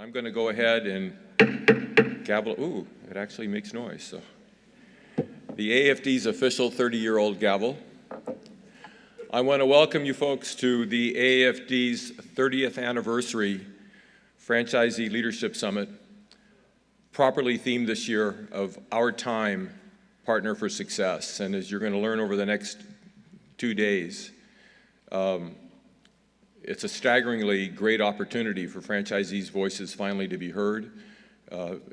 I'm going to go ahead and gavel. Ooh, it actually makes noise. So, the AAFD's official 30-year-old gavel. I want to welcome you folks to the AAFD's 30th anniversary Franchisee Leadership Summit, properly themed this year of Our Time, Partner for Success. And as you're going to learn over the next 2 days, it's a staggeringly great opportunity for franchisees' voices finally to be heard.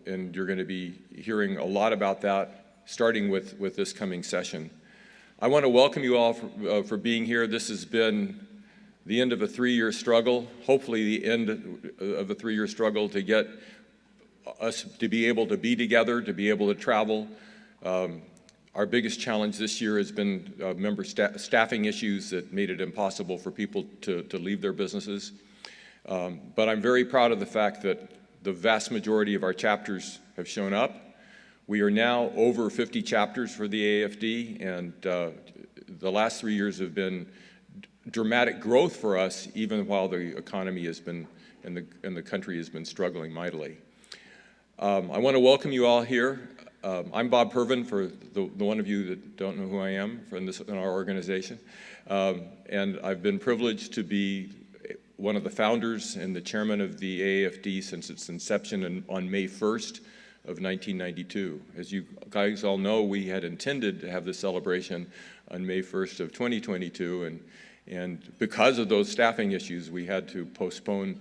And you're going to be hearing a lot about that, starting with this coming session. I want to welcome you all for being here. This has been the end of a 3-year struggle, hopefully the end of a 3-year struggle to get us to be able to be together, to be able to travel. Our biggest challenge this year has been member staffing issues that made it impossible for people to leave their businesses. But I'm very proud of the fact that the vast majority of our chapters have shown up. We are now over 50 chapters for the AAFD, and the last 3 years have been dramatic growth for us, even while the economy has been, and the country has been struggling mightily. I want to welcome you all here. I'm Bob Pervin, for the one of you that don't know who I am in our organization. And I've been privileged to be one of the founders and the chairman of the AAFD since its inception on May 1st of 1992. As you guys all know, we had intended to have the celebration on May 1st of 2022, and because of those staffing issues, we had to postpone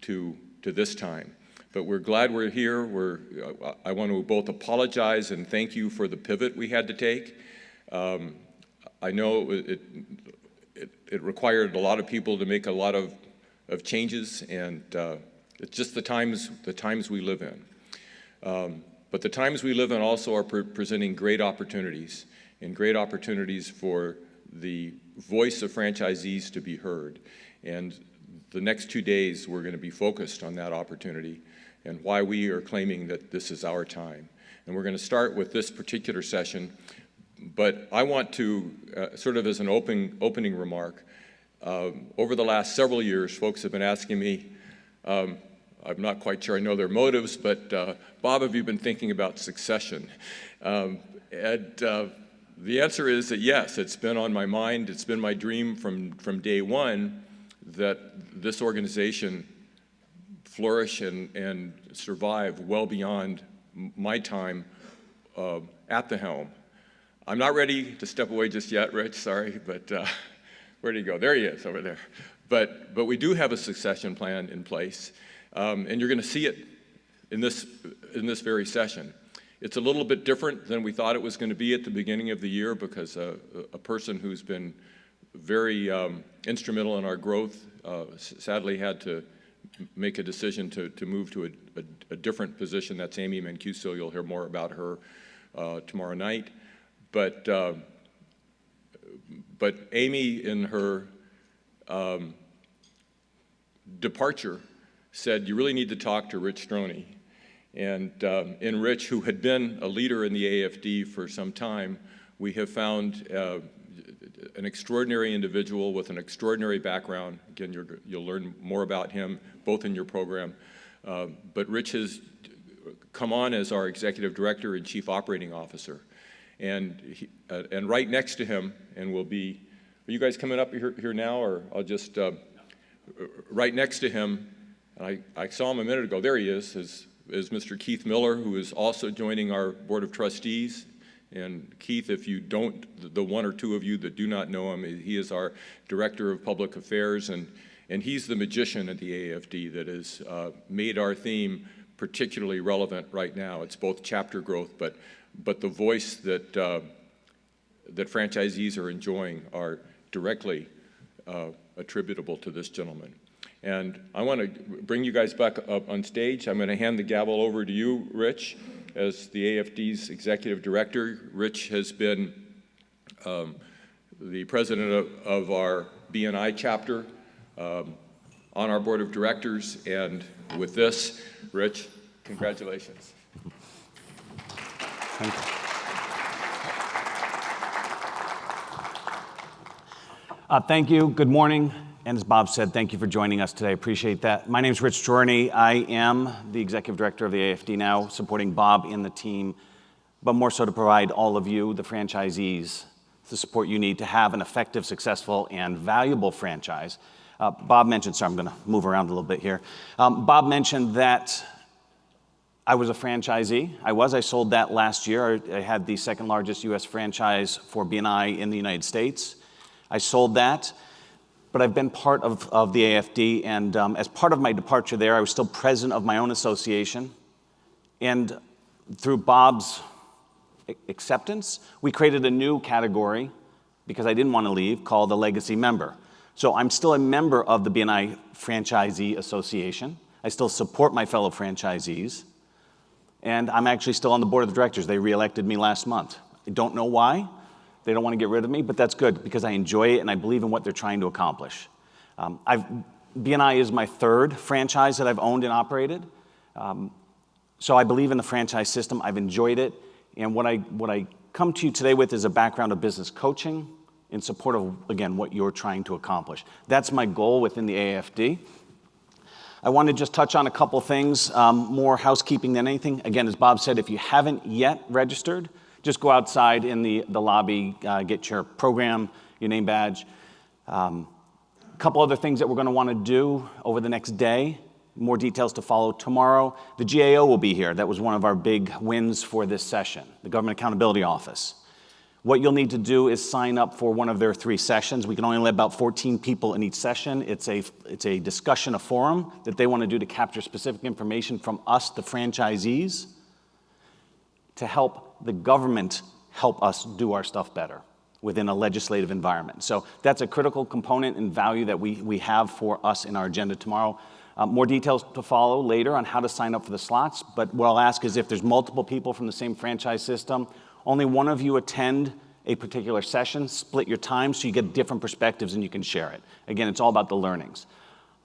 to this time. But we're glad we're here. I want to both apologize and thank you for the pivot we had to take. I know it required a lot of people to make a lot of changes, and it's just the times we live in. But the times we live in also are presenting great opportunities, and great opportunities for the voice of franchisees to be heard. And the next 2 days, we're going to be focused on that opportunity and why we are claiming that this is our time. And we're going to start with this particular session, but I want to, sort of as an opening remark, over the last several years, folks have been asking me, I'm not quite sure I know their motives, but Bob, have you been thinking about succession? And the answer is that yes, it's been on my mind. It's been my dream from day one that this organization flourish and survive well beyond my time at the helm. I'm not ready to step away just yet, Rich, sorry, but where'd he go? There he is, over there. But we do have a succession plan in place, and you're going to see it in this very session. It's a little bit different than we thought it was going to be at the beginning of the year, because a person who's been very instrumental in our growth sadly had to make a decision to move to a different position. That's Amy Mancuso. You'll hear more about her tomorrow night. But Amy, in her departure, said, you really need to talk to Rich Stroiney. And in Rich, who had been a leader in the AAFD for some time, we have found an extraordinary individual with an extraordinary background. Again, you'll learn more about him both in your program. But Rich has come on as our executive director and chief operating officer. And right next to him, and will be, are you guys coming up here now, or I'll just, right next to him, and I saw him a minute ago, there he is Mr. Keith Miller, who is also joining our board of trustees. And Keith, if you don't, the one or two of you that do not know him, he is our Director of Public Affairs, and he's the magician at the AAFD that has made our theme particularly relevant right now. It's both chapter growth, but the voice that franchisees are enjoying are directly attributable to this gentleman. And I want to bring you guys back up on stage. I'm going to hand the gavel over to you, Rich, as the AAFD's executive director. Rich has been the president of our BNI chapter on our board of directors. And with this, Rich, congratulations. Thank you. Thank you. Good morning. And as Bob said, thank you for joining us today. Appreciate that. My name is Rich Stroiney. I am the Executive Director of the AAFD now, supporting Bob and the team, but more so to provide all of you, the franchisees, the support you need to have an effective, successful, and valuable franchise. Bob mentioned, sorry, I'm going to move around a little bit here. Bob mentioned that I was a franchisee. I sold that last year. I had the second largest U.S. franchise for B&I in the United States. I sold that, but I've been part of the AAFD, and as part of my departure there, I was still president of my own association. And through Bob's acceptance, we created a new category, because I didn't want to leave, called a legacy member. So I'm still a member of the B&I Franchisee Association. I still support my fellow franchisees. And I'm actually still on the board of directors. They reelected me last month. I don't know why. They don't want to get rid of me, but that's good because I enjoy it and I believe in what they're trying to accomplish. B&I is my third franchise that I've owned and operated. So I believe in the franchise system. I've enjoyed it. And what I come to you today with is a background of business coaching in support of, again, what you're trying to accomplish. That's my goal within the AAFD. I want to just touch on a couple things, more housekeeping than anything. Again, as Bob said, if you haven't yet registered, just go outside in the lobby, get your program, your name badge. A couple other things that we're going to want to do over the next day. More details to follow tomorrow. The GAO will be here. That was one of our big wins for this session, the Government Accountability Office. What you'll need to do is sign up for one of their 3 sessions. We can only let about 14 people in each session. It's a discussion, a forum that they want to do to capture specific information from us, the franchisees, to help the government help us do our stuff better within a legislative environment. So that's a critical component and value that we have for us in our agenda tomorrow. More details to follow later on how to sign up for the slots, but what I'll ask is if there's multiple people from the same franchise system, only one of you attend a particular session, split your time so you get different perspectives and you can share it. Again, it's all about the learnings.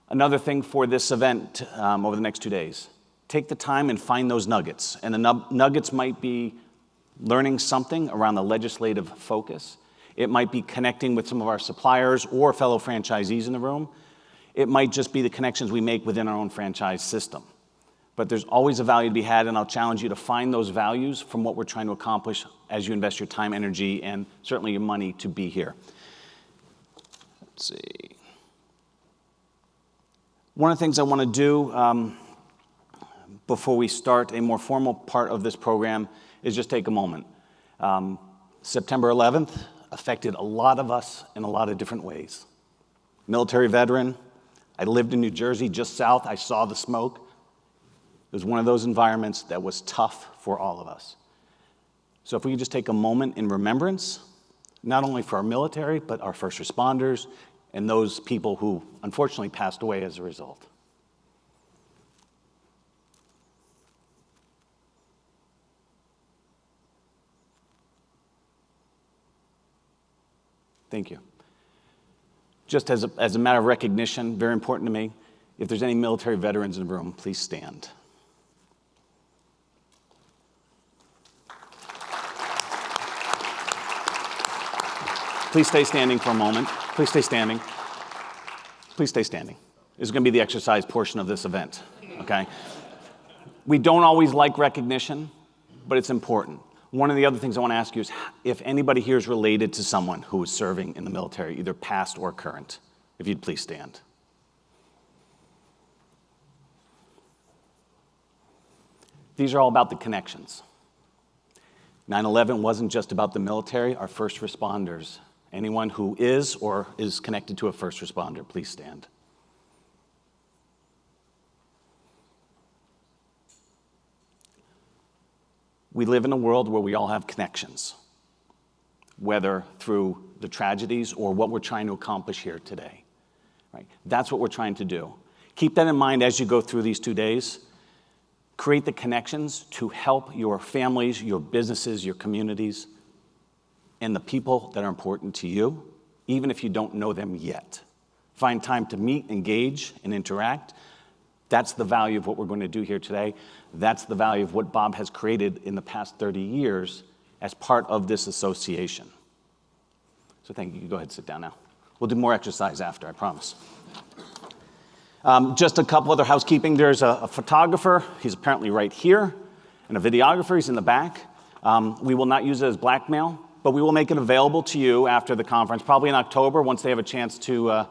Another thing for this event over the next 2 days, take the time and find those nuggets. And the nuggets might be learning something around the legislative focus. It might be connecting with some of our suppliers or fellow franchisees in the room. It might just be the connections we make within our own franchise system. But there's always a value to be had, and I'll challenge you to find those values from what we're trying to accomplish as you invest your time, energy, and certainly your money to be here. Let's see. One of the things I want to do before we start a more formal part of this program is just take a moment. September 11th affected a lot of us in a lot of different ways. Military veteran. I lived in New Jersey, just south. I saw the smoke. It was one of those environments that was tough for all of us. So if we could just take a moment in remembrance, not only for our military, but our first responders and those people who unfortunately passed away as a result. Thank you. Just as a matter of recognition, very important to me, if there's any military veterans in the room, please stand. Please stay standing for a moment. Please stay standing. Please stay standing. This is going to be the exercise portion of this event, okay? We don't always like recognition, but it's important. One of the other things I want to ask you is if anybody here is related to someone who is serving in the military, either past or current, if you'd please stand. These are all about the connections. 9/11 wasn't just about the military, our first responders. Anyone who is or is connected to a first responder, please stand. We live in a world where we all have connections, whether through the tragedies or what we're trying to accomplish here today. Right? That's what we're trying to do. Keep that in mind as you go through these 2 days. Create the connections to help your families, your businesses, your communities, and the people that are important to you, even if you don't know them yet. Find time to meet, engage, and interact. That's the value of what we're going to do here today. That's the value of what Bob has created in the past 30 years as part of this association. So thank you. You can go ahead and sit down now. We'll do more exercise after, I promise. Just a couple other housekeeping. There's a photographer. He's apparently right here. And a videographer. He's in the back. We will not use it as blackmail, but we will make it available to you after the conference, probably in October, once they have a chance to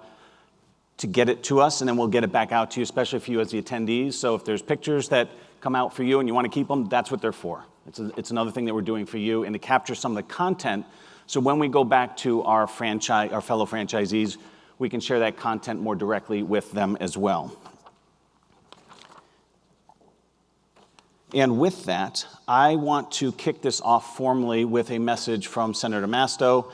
get it to us, and then we'll get it back out to you, especially for you as the attendees. So if there's pictures that come out for you and you want to keep them, that's what they're for. It's another thing that we're doing for you, and to capture some of the content, so when we go back to our fellow franchisees, we can share that content more directly with them as well. And with that, I want to kick this off formally with a message from Senator Masto.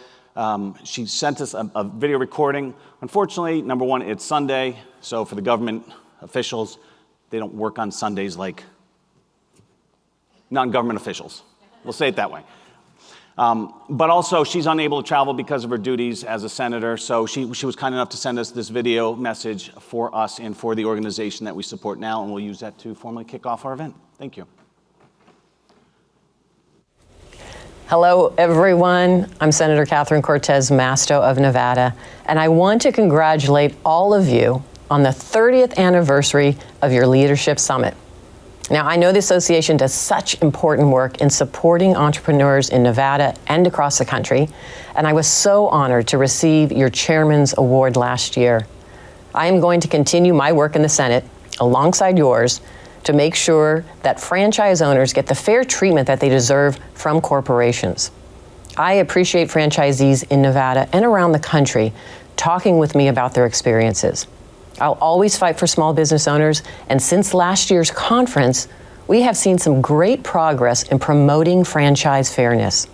She sent us a video recording. Unfortunately, number one, it's Sunday, so for the government officials, they don't work on Sundays like non-government officials. We'll say it that way. But also, she's unable to travel because of her duties as a senator, so she was kind enough to send us this video message for us and for the organization that we support now, and we'll use that to formally kick off our event. Thank you. Hello, everyone. I'm Senator Catherine Cortez Masto of Nevada, and I want to congratulate all of you on the 30th anniversary of your Leadership Summit. Now, I know the association does such important work in supporting entrepreneurs in Nevada and across the country, and I was so honored to receive your Chairman's Award last year. I am going to continue my work in the Senate alongside yours to make sure that franchise owners get the fair treatment that they deserve from corporations. I appreciate franchisees in Nevada and around the country talking with me about their experiences. I'll always fight for small business owners, and since last year's conference, we have seen some great progress in promoting franchise fairness.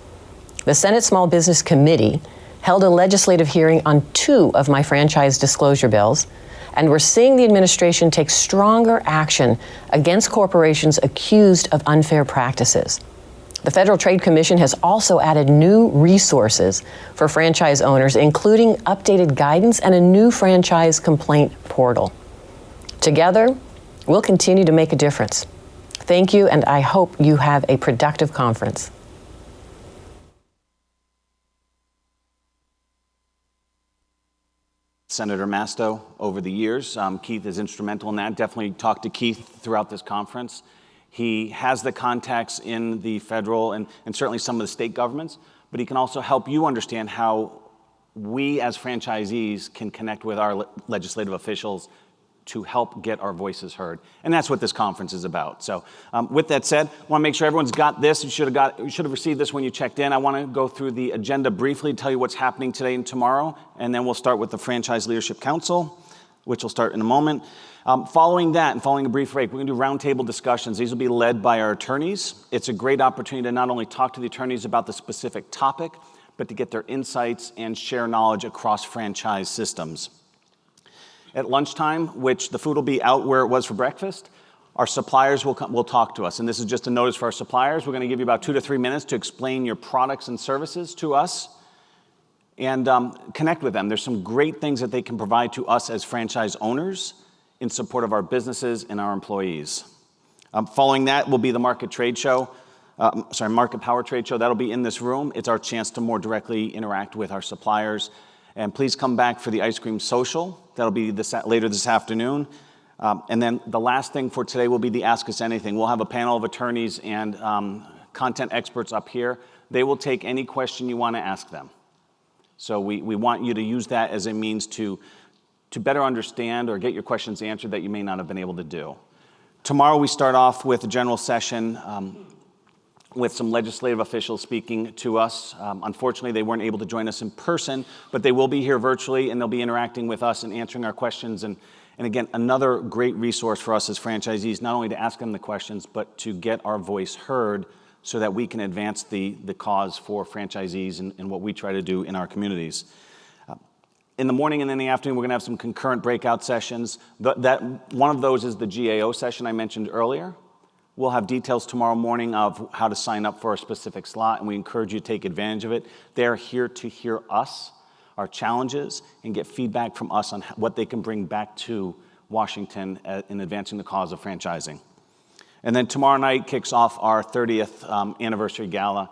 The Senate Small Business Committee held a legislative hearing on 2 of my franchise disclosure bills, and we're seeing the administration take stronger action against corporations accused of unfair practices. The Federal Trade Commission has also added new resources for franchise owners, including updated guidance and a new franchise complaint portal. Together, we'll continue to make a difference. Thank you, and I hope you have a productive conference. Senator Masto over the years. Keith is instrumental in that. Definitely talk to Keith throughout this conference. He has the contacts in the federal and certainly some of the state governments, but he can also help you understand how we as franchisees can connect with our legislative officials to help get our voices heard. And that's what this conference is about. So with that said, I want to make sure everyone's got this. You should have received this when you checked in. I want to go through the agenda briefly, tell you what's happening today and tomorrow, and then we'll start with the Franchise Leadership Council, which will start in a moment. Following that, and following a brief break, we're going to do roundtable discussions. These will be led by our attorneys. It's a great opportunity to not only talk to the attorneys about the specific topic, but to get their insights and share knowledge across franchise systems. At lunchtime, which the food will be out where it was for breakfast, our suppliers will talk to us. And this is just a notice for our suppliers. We're going to give you about 2 to 3 minutes to explain your products and services to us and connect with them. There's some great things that they can provide to us as franchise owners in support of our businesses and our employees. Following that will be the Market Power Trade Show. That'll be in this room. It's our chance to more directly interact with our suppliers. And please come back for the ice cream social. That'll be later this afternoon. And then the last thing for today will be the Ask Us Anything. We'll have a panel of attorneys and content experts up here. They will take any question you want to ask them. So we want you to use that as a means to better understand or get your questions answered that you may not have been able to do. Tomorrow we start off with a general session with some legislative officials speaking to us. Unfortunately, they weren't able to join us in person, but they will be here virtually, and they'll be interacting with us and answering our questions. And again, another great resource for us as franchisees, not only to ask them the questions, but to get our voice heard so that we can advance the cause for franchisees and what we try to do in our communities. In the morning and in the afternoon, we're going to have some concurrent breakout sessions. One of those is the GAO session I mentioned earlier. We'll have details tomorrow morning of how to sign up for a specific slot, and we encourage you to take advantage of it. They're here to hear us, our challenges, and get feedback from us on what they can bring back to Washington in advancing the cause of franchising. And then tomorrow night kicks off our 30th anniversary gala.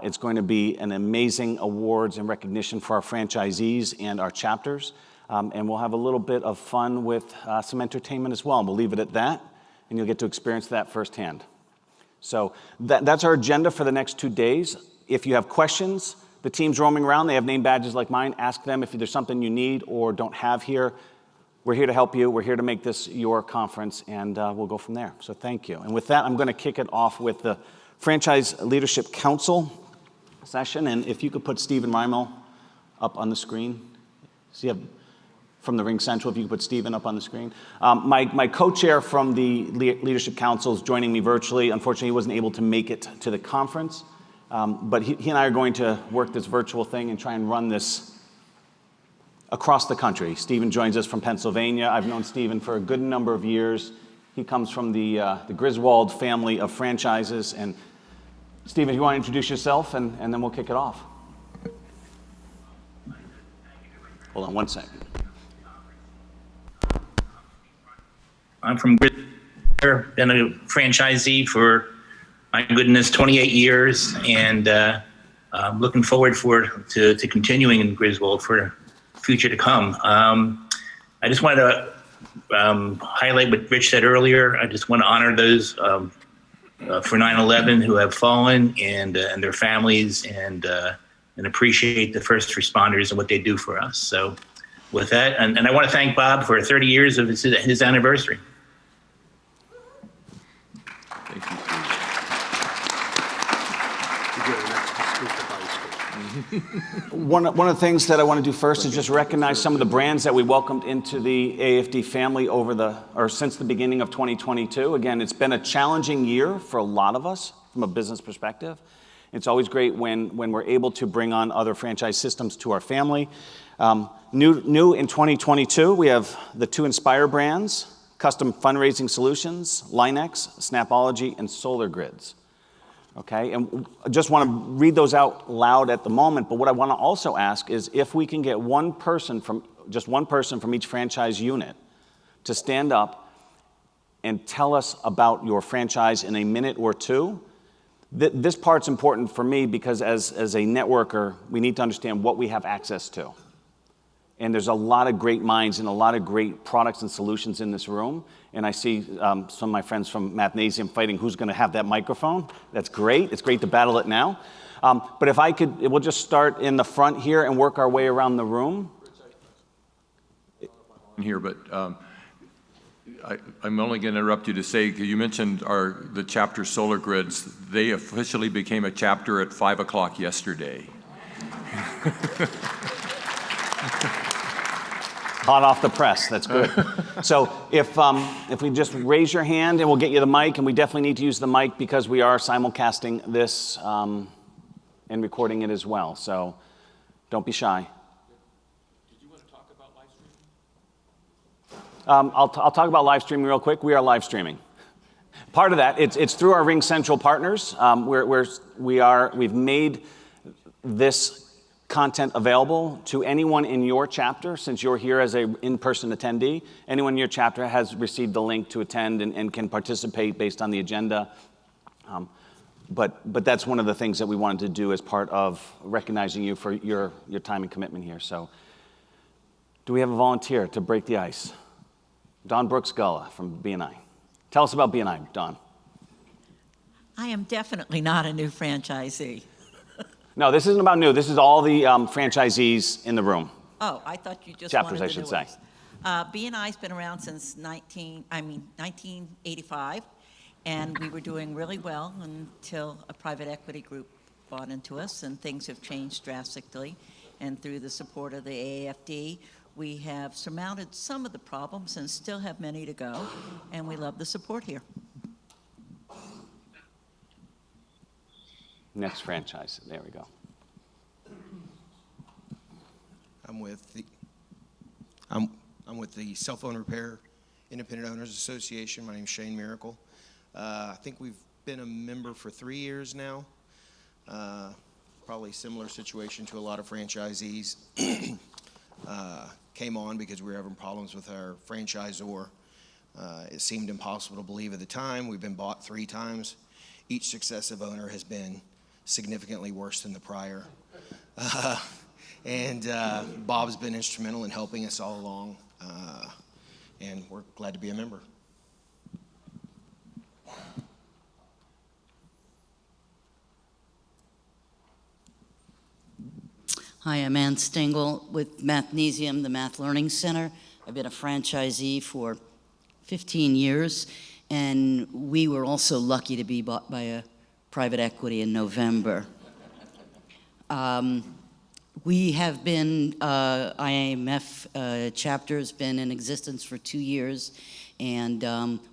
It's going to be an amazing awards and recognition for our franchisees and our chapters. and we'll have a little bit of fun with some entertainment as well. And we'll leave it at that, and you'll get to experience that firsthand. So that's our agenda for the next 2 days. If you have questions, the team's roaming around. They have name badges like mine. Ask them if there's something you need or don't have here. We're here to help you. We're here to make this your conference, and we'll go from there. So thank you. And with that, I'm going to kick it off with the Franchise Leadership Council session. And if you could put Stephen Rymal up on the screen. See, from the Ring Central, if you could put Stephen up on the screen. My co-chair from the Leadership Council is joining me virtually. Unfortunately, he wasn't able to make it to the conference. But he and I are going to work this virtual thing and try and run this across the country. Stephen joins us from Pennsylvania. I've known Stephen for a good number of years. He comes from the Griswold family of franchises. And Stephen, you want to introduce yourself, and then we'll kick it off. Hold on one second. I'm from Griswold, been a franchisee for, my goodness, 28 years, and I'm looking forward to continuing in Griswold for future to come. I just wanted to highlight what Rich said earlier. I just want to honor those for 9/11 who have fallen and their families, and appreciate the first responders and what they do for us. So with that, and I want to thank Bob for 30 years of his anniversary. Thank you. One of the things that I want to do first is just recognize some of the brands that we welcomed into the AAFD family since the beginning of 2022. Again, it's been a challenging year for a lot of us from a business perspective. It's always great when we're able to bring on other franchise systems to our family. New in 2022, we have the 2 Inspire brands, Custom Fundraising Solutions, Linex, Snapology, and Solar Grids. Okay, and I just want to read those out loud at the moment, but what I want to also ask is if we can get one person from each franchise unit to stand up and tell us about your franchise in a minute or two. This part's important for me because as a networker, we need to understand what we have access to. And there's a lot of great minds and a lot of great products and solutions in this room. And I see some of my friends from Mathnasium fighting who's going to have that microphone. That's great. It's great to battle it now. But if I could, we'll just start in the front here and work our way around the room. Here, but I'm only going to interrupt you to say, you mentioned the chapter Solar Grids. They officially became a chapter at 5 o'clock yesterday. Hot off the press, that's good. So if we just raise your hand and we'll get you the mic, and we definitely need to use the mic because we are simulcasting this and recording it as well. So don't be shy. Did you want to talk about live streaming? I'll talk about live streaming real quick. We are live streaming. Part of that, it's through our Ring Central partners. We've made this content available to anyone in your chapter. Since you're here as an in-person attendee, anyone in your chapter has received the link to attend and can participate based on the agenda. But that's one of the things that we wanted to do as part of recognizing you for your time and commitment here. So do we have a volunteer to break the ice? Dawn Brooks-Gulla from B&I. Tell us about B&I, Dawn. I am definitely not a new franchisee. No, this isn't about new. This is all the franchisees in the room. Oh, I thought you just Chapters, wanted I should the say. new ones. B&I's been around since 1985, and we were doing really well until a private equity group bought into us, and things have changed drastically. And through the support of the AAFD, we have surmounted some of the problems and still have many to go, and we love the support here. Next franchise. There we go. I'm with the Cell Phone Repair Independent Owners Association. My name's Shane Miracle. I think we've been a member for 3 years now. Probably similar situation to a lot of franchisees. Came on because we were having problems with our franchisor. It seemed impossible to believe at the time. We've been bought 3 times. Each successive owner has been significantly worse than the prior. And Bob's been instrumental in helping us all along, and we're glad to be a member. Hi, I'm Ann Stengel with Mathnesium, the Math Learning Center. I've been a franchisee for 15 years, and we were also lucky to be bought by a private equity in November. We have been, IAMF chapter has been in existence for 2 years, and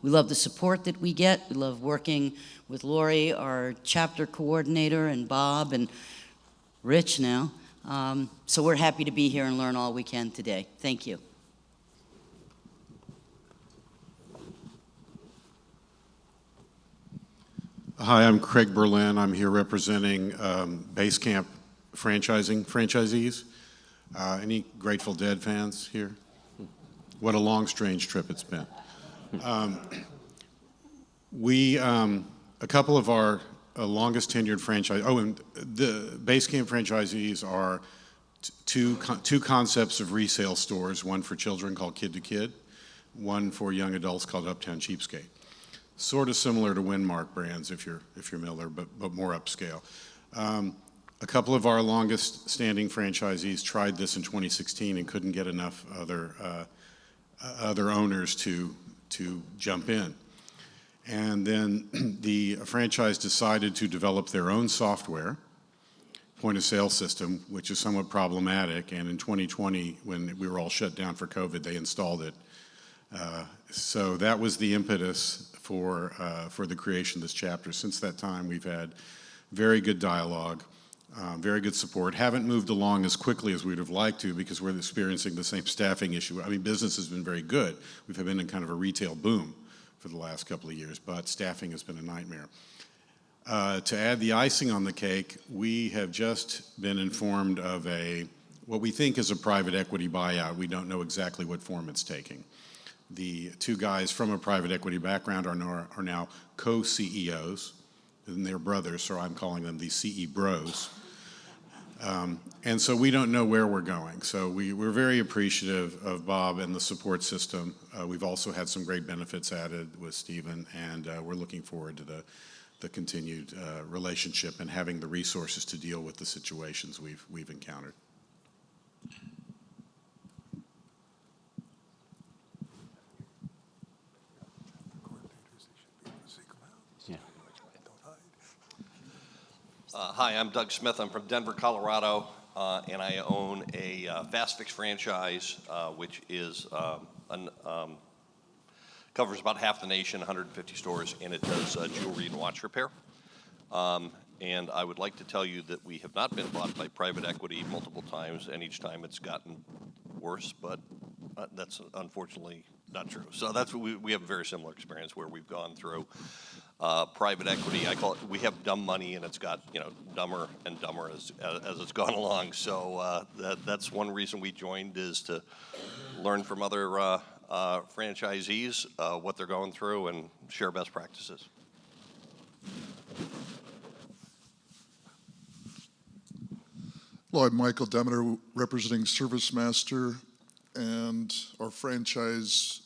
we love the support that we get. We love working with Lori, our chapter coordinator, and Bob, and Rich now. So we're happy to be here and learn all we can today. Thank you. Hi, I'm Craig Berlin. I'm here representing Basecamp franchisees. Any Grateful Dead fans here? What a long, strange trip it's been. A couple of our longest tenured franchise. Oh, and the Basecamp franchisees are two concepts of resale stores. One for children called Kid to Kid, one for young adults called Uptown Cheapskate. Sort of similar to Winmark brands if you're Miller, but more upscale. A couple of our longest standing franchisees tried this in 2016 and couldn't get enough other owners to jump in. And then the franchise decided to develop their own software, point of sale system, which is somewhat problematic. And in 2020, when we were all shut down for COVID, they installed it. So that was the impetus for the creation of this chapter. Since that time, we've had very good dialogue, very good support. Haven't moved along as quickly as we'd have liked to because we're experiencing the same staffing issue. I mean, business has been very good. We've been in kind of a retail boom for the last couple of years, but staffing has been a nightmare. To add the icing on the cake, we have just been informed of what we think is a private equity buyout. We don't know exactly what form it's taking. The two guys from a private equity background are now co-CEOs, and they're brothers, so I'm calling them the CE Bros. And so we don't know where we're going. So we're very appreciative of Bob and the support system. We've also had some great benefits added with Stephen, and we're looking forward to the continued relationship and having the resources to deal with the situations we've encountered. Hi, I'm Doug Smith. I'm from Denver, Colorado, and I own a Fast Fix franchise, which is covers about half the nation, 150 stores, and it does jewelry and watch repair. And I would like to tell you that we have not been bought by private equity multiple times, and each time it's gotten worse, but that's unfortunately not true. So that's what we have a very similar experience where we've gone through private equity. I call it, we have dumb money, and it's got, dumber and dumber as it's gone along. So that's one reason we joined, is to learn from other franchisees what they're going through and share best practices. Hello, I'm Michael Demeter, representing ServiceMaster, and our franchise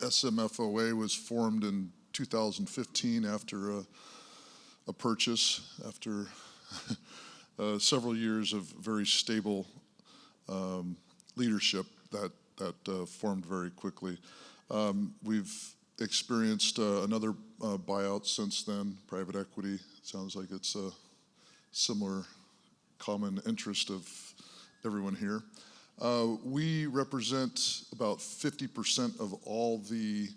SMFOA was formed in 2015 after a purchase, after several years of very stable leadership that formed very quickly. We've experienced another buyout since then, private equity. Sounds like it's a similar common interest of everyone here. We represent about 50% of all the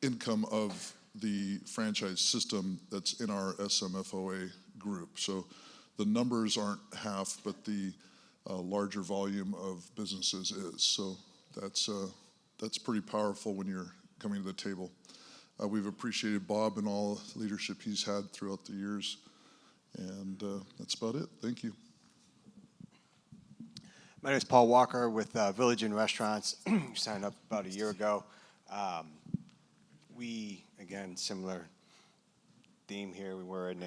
income of the franchise system that's in our SMFOA group. So the numbers aren't half, but the larger volume of businesses is. So that's pretty powerful when you're coming to the table. We've appreciated Bob and all the leadership he's had throughout the years. And that's about it. Thank you. My name is Paul Walker with Village Inn Restaurants. We signed up about a year ago. We, again, similar theme here. We were in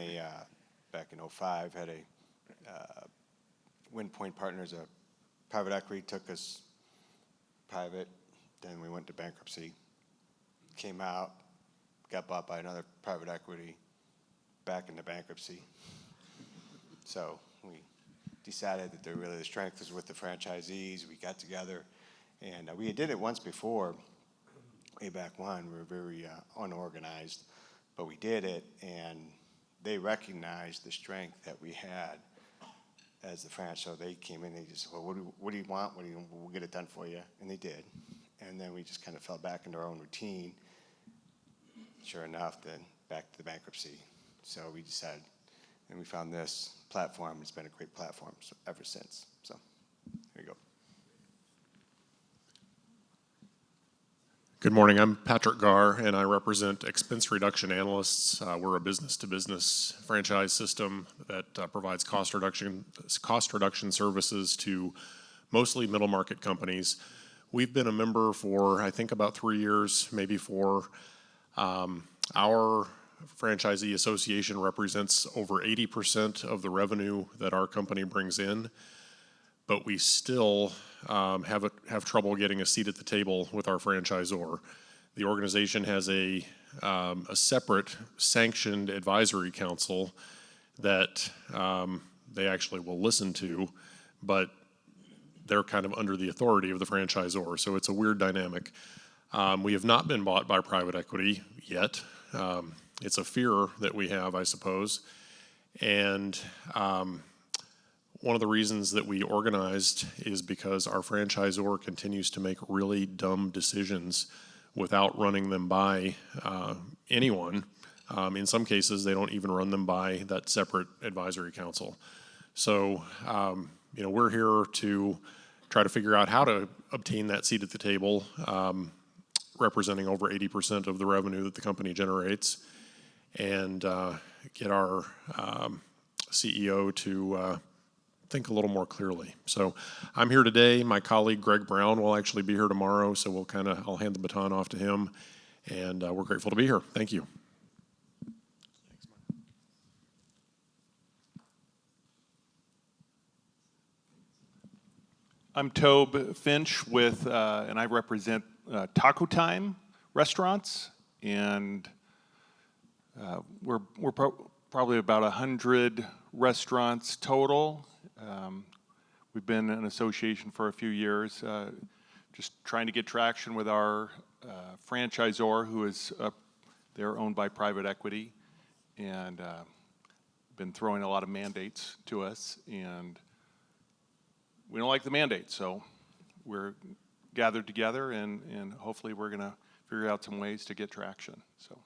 back in 05, had a Point Partners, a private equity, took us private. Then we went to bankruptcy. Came out, got bought by another private equity, back into bankruptcy. So we decided that the strength was with the franchisees. We got together, and we did it once before, way back when. We were very unorganized, but we did it, and they recognized the strength that we had as the franchise. So they came in, they just said, well, what do you want? We'll get it done for you, and they did. And then we just kind of fell back into our own routine. Sure enough, then back to the bankruptcy. So we decided, and we found this platform. It's been a great platform ever since. So there you go. Good morning. I'm Patrick Garr, and I represent Expense Reduction Analysts. We're a business-to-business franchise system that provides cost reduction services to mostly middle-market companies. We've been a member for, I think, about 3 years, maybe 4. Our franchisee association represents over 80% of the revenue that our company brings in, but we still have trouble getting a seat at the table with our franchisor. The organization has a separate sanctioned advisory council that they actually will listen to, but they're kind of under the authority of the franchisor, so it's a weird dynamic. We have not been bought by private equity yet. It's a fear that we have, I suppose, and one of the reasons that we organized is because our franchisor continues to make really dumb decisions without running them by anyone. In some cases, they don't even run them by that separate advisory council. So, we're here to try to figure out how to obtain that seat at the table, representing over 80% of the revenue that the company generates, and get our CEO to think a little more clearly. So I'm here today. My colleague Greg Brown will actually be here tomorrow, so I'll hand the baton off to him, and we're grateful to be here. Thank you. I'm Tobe Finch with, and I represent Taco Time restaurants, and we're probably about 100 restaurants total. We've been an association for a few years, just trying to get traction with our franchisor, who is they're owned by private equity, and been throwing a lot of mandates to us, and we don't like the mandates, so we're gathered together, and hopefully we're going to figure out some ways to get traction. So.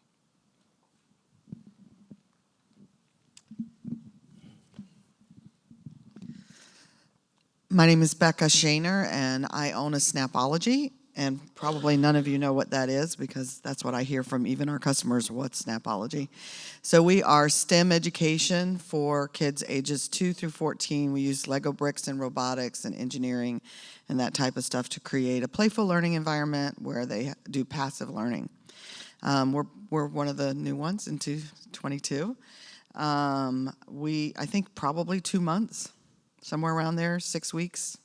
My name is Becca Shaner, and I own a Snapology, and probably none of you know what that is because that's what I hear from even our customers, what's Snapology. So we are STEM education for kids ages 2 through 14. We use Lego bricks and robotics and engineering and that type of stuff to create a playful learning environment where they do passive learning. We're one of the new ones in 2022. I think probably 2 months. Somewhere around there, 6 weeks.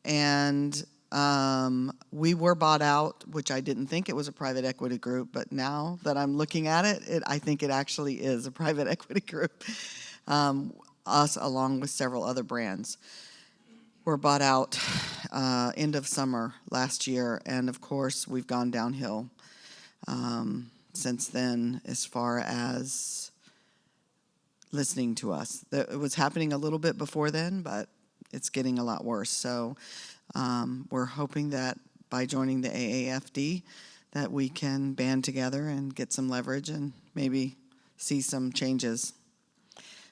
And we were bought out, which I didn't think it was a private equity group, but now that I'm looking at it, I think it actually is a private equity group, us along with several other brands. Were bought out end of summer last year, and of course, we've gone downhill since then as far as listening to us. It was happening a little bit before then, but it's getting a lot worse. So we're hoping that by joining the AAFD that we can band together and get some leverage and maybe see some changes.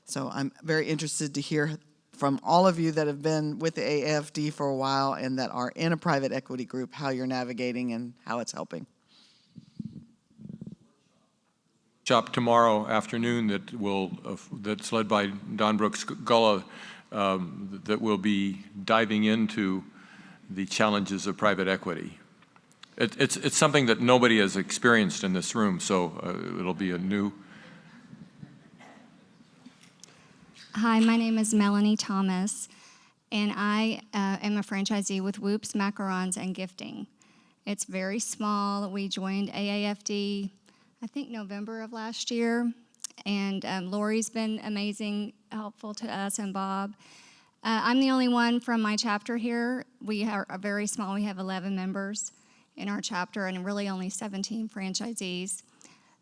So I'm very interested to hear from all of you that have been with the AAFD for a while and that are in a private equity group, how you're navigating and how it's helping. Shop tomorrow afternoon that's led by Don Brooks Gullah, that will be diving into the challenges of private equity. It's something that nobody has experienced in this room, so it'll be a new. Hi, my name is Melanie Thomas. and I am a franchisee with Whoops, Macarons, and Gifting. It's very small. We joined AAFD, I think November of last year, and Lori's been amazing, helpful to us, and Bob. I'm the only one from my chapter here. We are very small. We have 11 members in our chapter and really only 17 franchisees.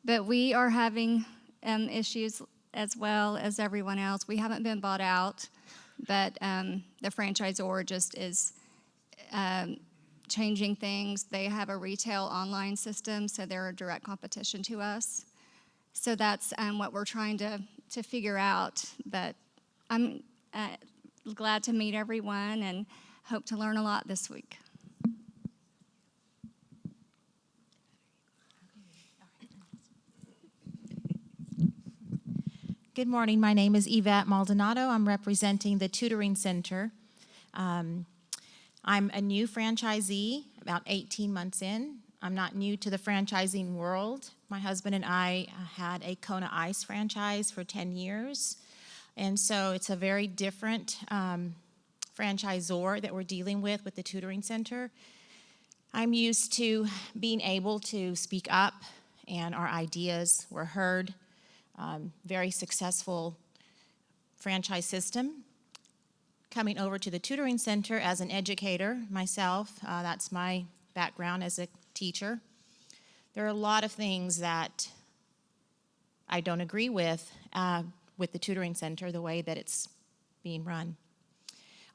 But we are having issues as well as everyone else. We haven't been bought out, but the franchisor just is changing things. They have a retail online system, so they're a direct competition to us. So that's what we're trying to figure out. But I'm glad to meet everyone and hope to learn a lot this week. Good morning. My name is Yvette Maldonado. I'm representing the Tutoring Center. I'm a new franchisee, about 18 months in. I'm not new to the franchising world. My husband and I had a Kona Ice franchise for 10 years. And so it's a very different franchisor that we're dealing with the Tutoring Center. I'm used to being able to speak up and our ideas were heard. Very successful franchise system. Coming over to the Tutoring Center as an educator myself, that's my background as a teacher. There are a lot of things that I don't agree with the Tutoring Center, the way that it's being run.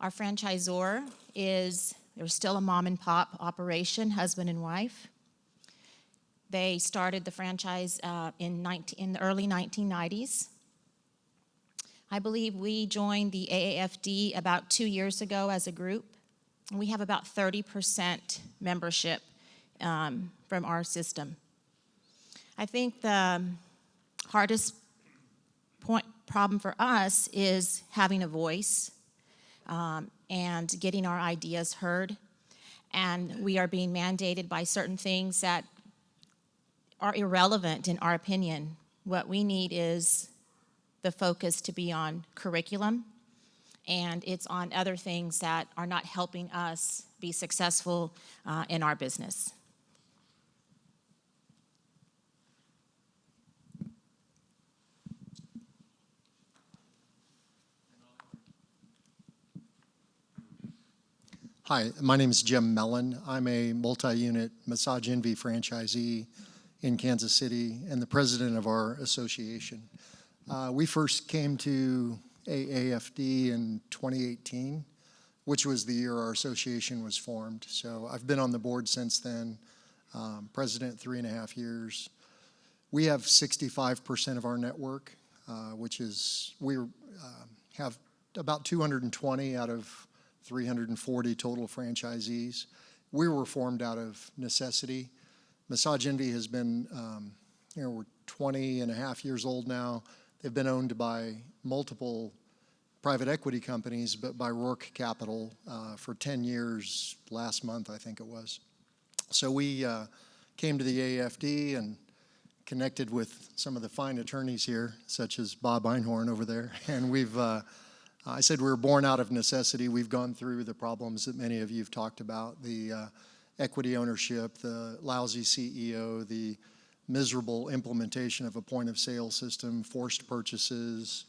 Our franchisor they're still a mom and pop operation, husband and wife. They started the franchise in the early 1990s. I believe we joined the AAFD about 2 years ago as a group. We have about 30% membership from our system. I think the hardest problem for us is having a voice and getting our ideas heard. And we are being mandated by certain things that are irrelevant in our opinion. What we need is the focus to be on curriculum, and it's on other things that are not helping us be successful in our business. Hi, my name is Jim Mellon. I'm a multi-unit Massage Envy franchisee in Kansas City and the president of our association. We first came to AAFD in 2018, which was the year our association was formed. So I've been on the board since then, president 3.5 years. We have 65% of our network, which is, we have about 220 out of 340 total franchisees. We were formed out of necessity. Massage Envy has been, we're 20.5 years old now. They've been owned by multiple private equity companies, but by Rourke Capital for 10 years, last month I think it was. So we came to the AAFD and connected with some of the fine attorneys here, such as Bob Einhorn over there, and we've, I said we were born out of necessity. We've gone through the problems that many of you have talked about, the equity ownership, the lousy CEO, the miserable implementation of a point of sale system, forced purchases,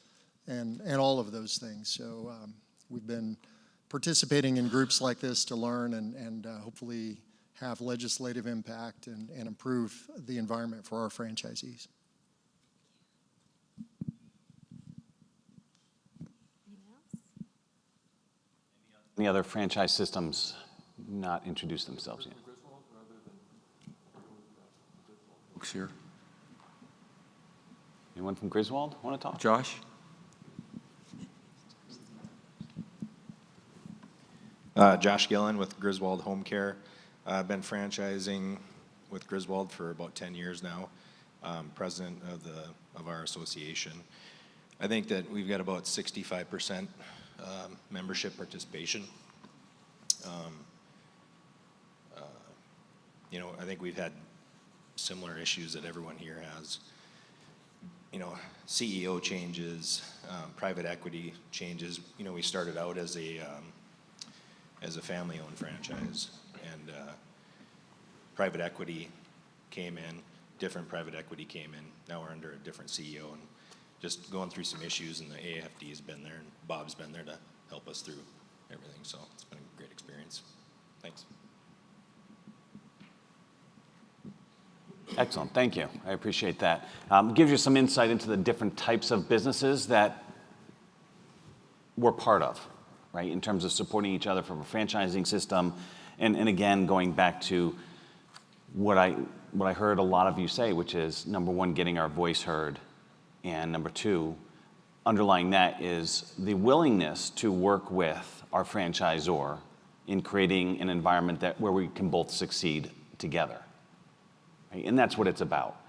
and all of those things. So we've been participating in groups like this to learn and hopefully have legislative impact and improve the environment for our franchisees. Any other franchise systems not introduce themselves yet? Folks here. Anyone from Griswold want to talk? Josh? Josh Gillen with Griswold Home Care. I've been franchising with Griswold for about 10 years now. President of our association. I think that we've got about 65% membership participation. I think we've had similar issues that everyone here has. CEO changes, private equity changes. We started out as a as a family-owned franchise. And private equity came in, different private equity came in. Now we're under a different CEO and just going through some issues, and the AAFD has been there, and Bob's been there to help us through everything. So it's been a great experience. Thanks. Excellent, thank you. I appreciate that. Gives you some insight into the different types of businesses that we're part of, right, in terms of supporting each other from a franchising system. And again, going back to what I heard a lot of you say, which is, number one, getting our voice heard, and number two, underlying that is the willingness to work with our franchisor in creating an environment where we can both succeed together. Right? And that's what it's about.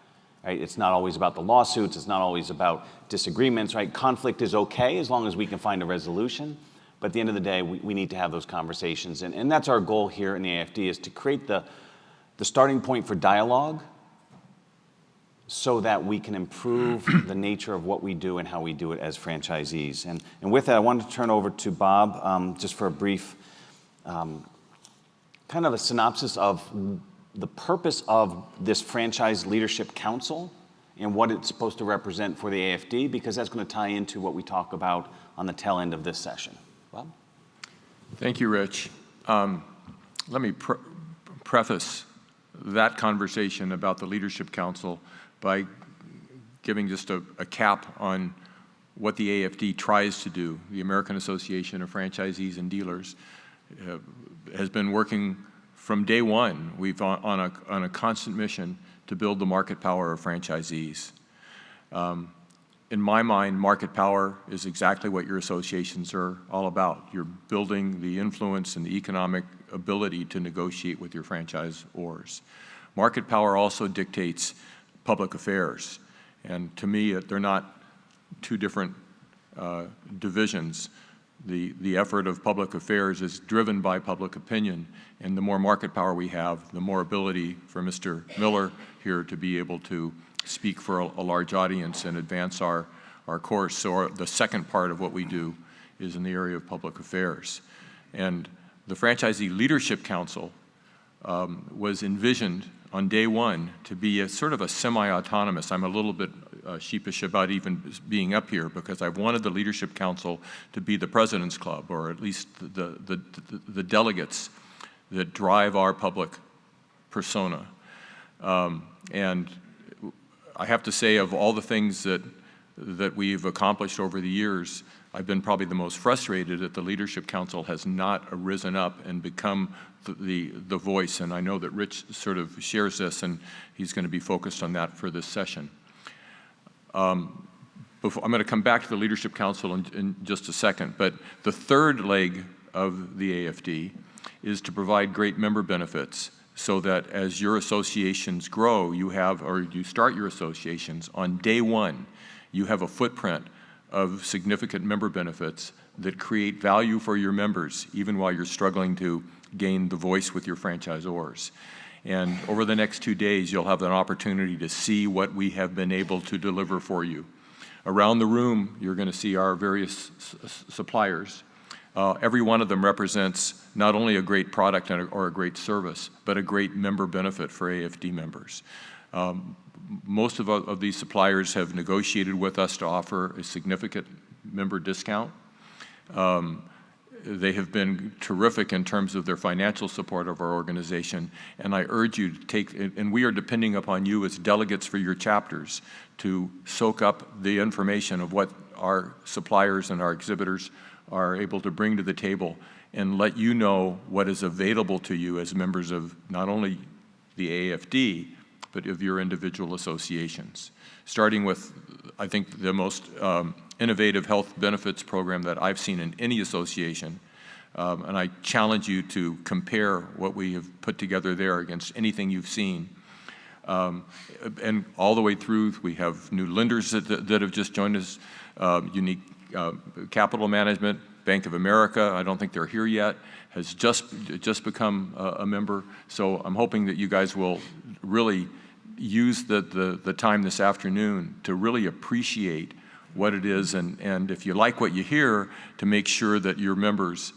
Right? It's not always about the lawsuits. It's not always about disagreements. Right? Conflict is okay as long as we can find a resolution. But at the end of the day, we need to have those conversations. And that's our goal here in the AAFD, is to create the starting point for dialogue so that we can improve the nature of what we do and how we do it as franchisees. And with that, I wanted to turn over to Bob just for a brief kind of a synopsis of the purpose of this Franchise Leadership Council and what it's supposed to represent for the AAFD, because that's going to tie into what we talk about on the tail end of this session. Bob? Thank you, Rich. Let me preface that conversation about the Leadership Council by giving just a cap on what the AAFD tries to do. The American Association of Franchisees and Dealers has been working from day one. We've on a constant mission to build the market power of franchisees. In my mind, market power is exactly what your associations are all about. You're building the influence and the economic ability to negotiate with your franchisors. Market power also dictates public affairs. And to me, they're not two different divisions. The effort of public affairs is driven by public opinion, and the more market power we have, the more ability for Mr. Miller here to be able to speak for a large audience and advance our course. So the second part of what we do is in the area of public affairs. And the Franchisee Leadership Council was envisioned on day one to be a sort of a semi-autonomous. I'm a little bit sheepish about even being up here because I've wanted the Leadership Council to be the President's Club, or at least the delegates that drive our public persona. And I have to say, of all the things that we've accomplished over the years, I've been probably the most frustrated that the Leadership Council has not risen up and become the voice. And I know that Rich sort of shares this, and he's going to be focused on that for this session. I'm going to come back to the Leadership Council in just a second, but the third leg of the AAFD is to provide great member benefits so that as your associations grow, you start your associations, on day one, you have a footprint of significant member benefits that create value for your members, even while you're struggling to gain the voice with your franchisors. And over the next 2 days, you'll have an opportunity to see what we have been able to deliver for you. Around the room, you're going to see our various suppliers. Every one of them represents not only a great product or a great service, but a great member benefit for AAFD members. Most of these suppliers have negotiated with us to offer a significant member discount. They have been terrific in terms of their financial support of our organization, and I urge you to take, and we are depending upon you as delegates for your chapters to soak up the information of what our suppliers and our exhibitors are able to bring to the table and let you know what is available to you as members of not only the AAFD, but of your individual associations. Starting with, I think, the most innovative health benefits program that I've seen in any association. And I challenge you to compare what we have put together there against anything you've seen. And all the way through, we have new lenders that have just joined us, Unique Capital Management, Bank of America, I don't think they're here yet, has just become a member. So I'm hoping that you guys will really use the time this afternoon to really appreciate what it is, and if you like what you hear, to make sure that your members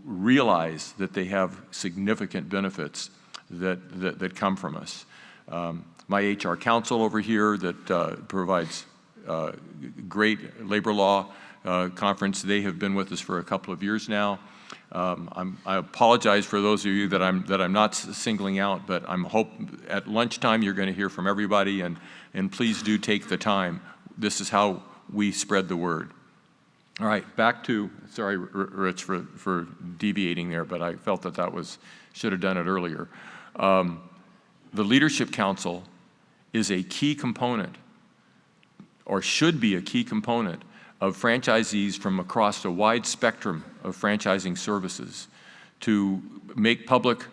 realize that they have significant benefits that come from us. My HR counsel over here that provides great labor law conference, they have been with us for a couple of years now. I apologize for those of you that I'm not singling out, but I'm hope at lunchtime you're going to hear from everybody, and please do take the time. This is how we spread the word. All right, back to, sorry, Rich, for deviating there, but I felt that should have done it earlier. The Leadership Council is a key component, or should be a key component, of franchisees from across a wide spectrum of franchising services to make public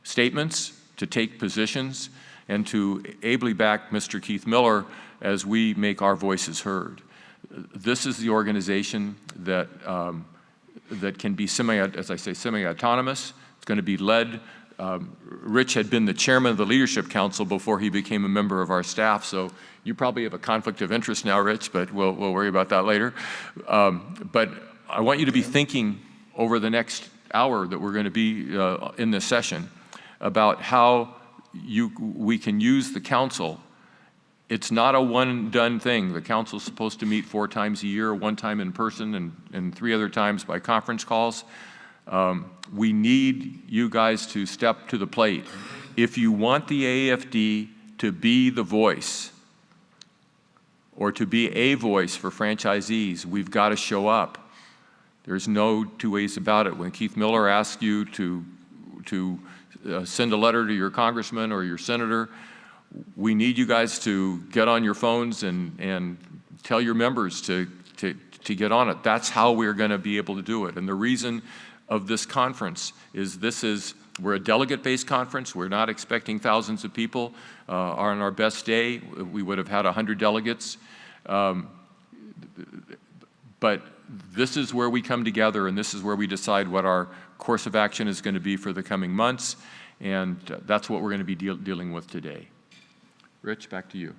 statements, to take positions, and to ably back Mr. Keith Miller as we make our voices heard. This is the organization that can be semi-autonomous. It's going to be led. Rich had been the chairman of the Leadership Council before he became a member of our staff, so you probably have a conflict of interest now, Rich, but we'll worry about that later. But I want you to be thinking over the next hour that we're going to be in this session about how we can use the council. It's not a one-done thing. The council's supposed to meet 4 times a year, 1 time in person and 3 other times by conference calls. We need you guys to step to the plate. If you want the AAFD to be the voice or to be a voice for franchisees, we've got to show up. There's no two ways about it. When Keith Miller asks you to send a letter to your congressman or your senator, we need you guys to get on your phones and tell your members to get on it. That's how we're going to be able to do it. And the reason of this conference is we're a delegate-based conference. We're not expecting thousands of people. On our best day, we would have had 100 delegates. But this is where we come together, and this is where we decide what our course of action is going to be for the coming months, and that's what we're going to be dealing with today. Rich, back to you.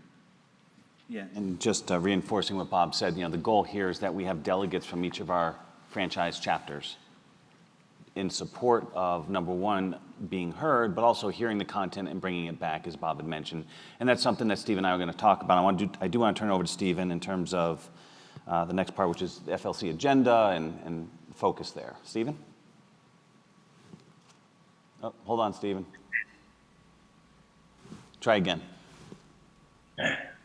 Yeah, and just reinforcing what Bob said, the goal here is that we have delegates from each of our franchise chapters in support of, number one, being heard, but also hearing the content and bringing it back, as Bob had mentioned. And that's something that Steve and I are going to talk about. I do want to turn it over to Stephen in terms of the next part, which is the FLC agenda and focus there. Stephen? Oh, hold on, Stephen. Try again.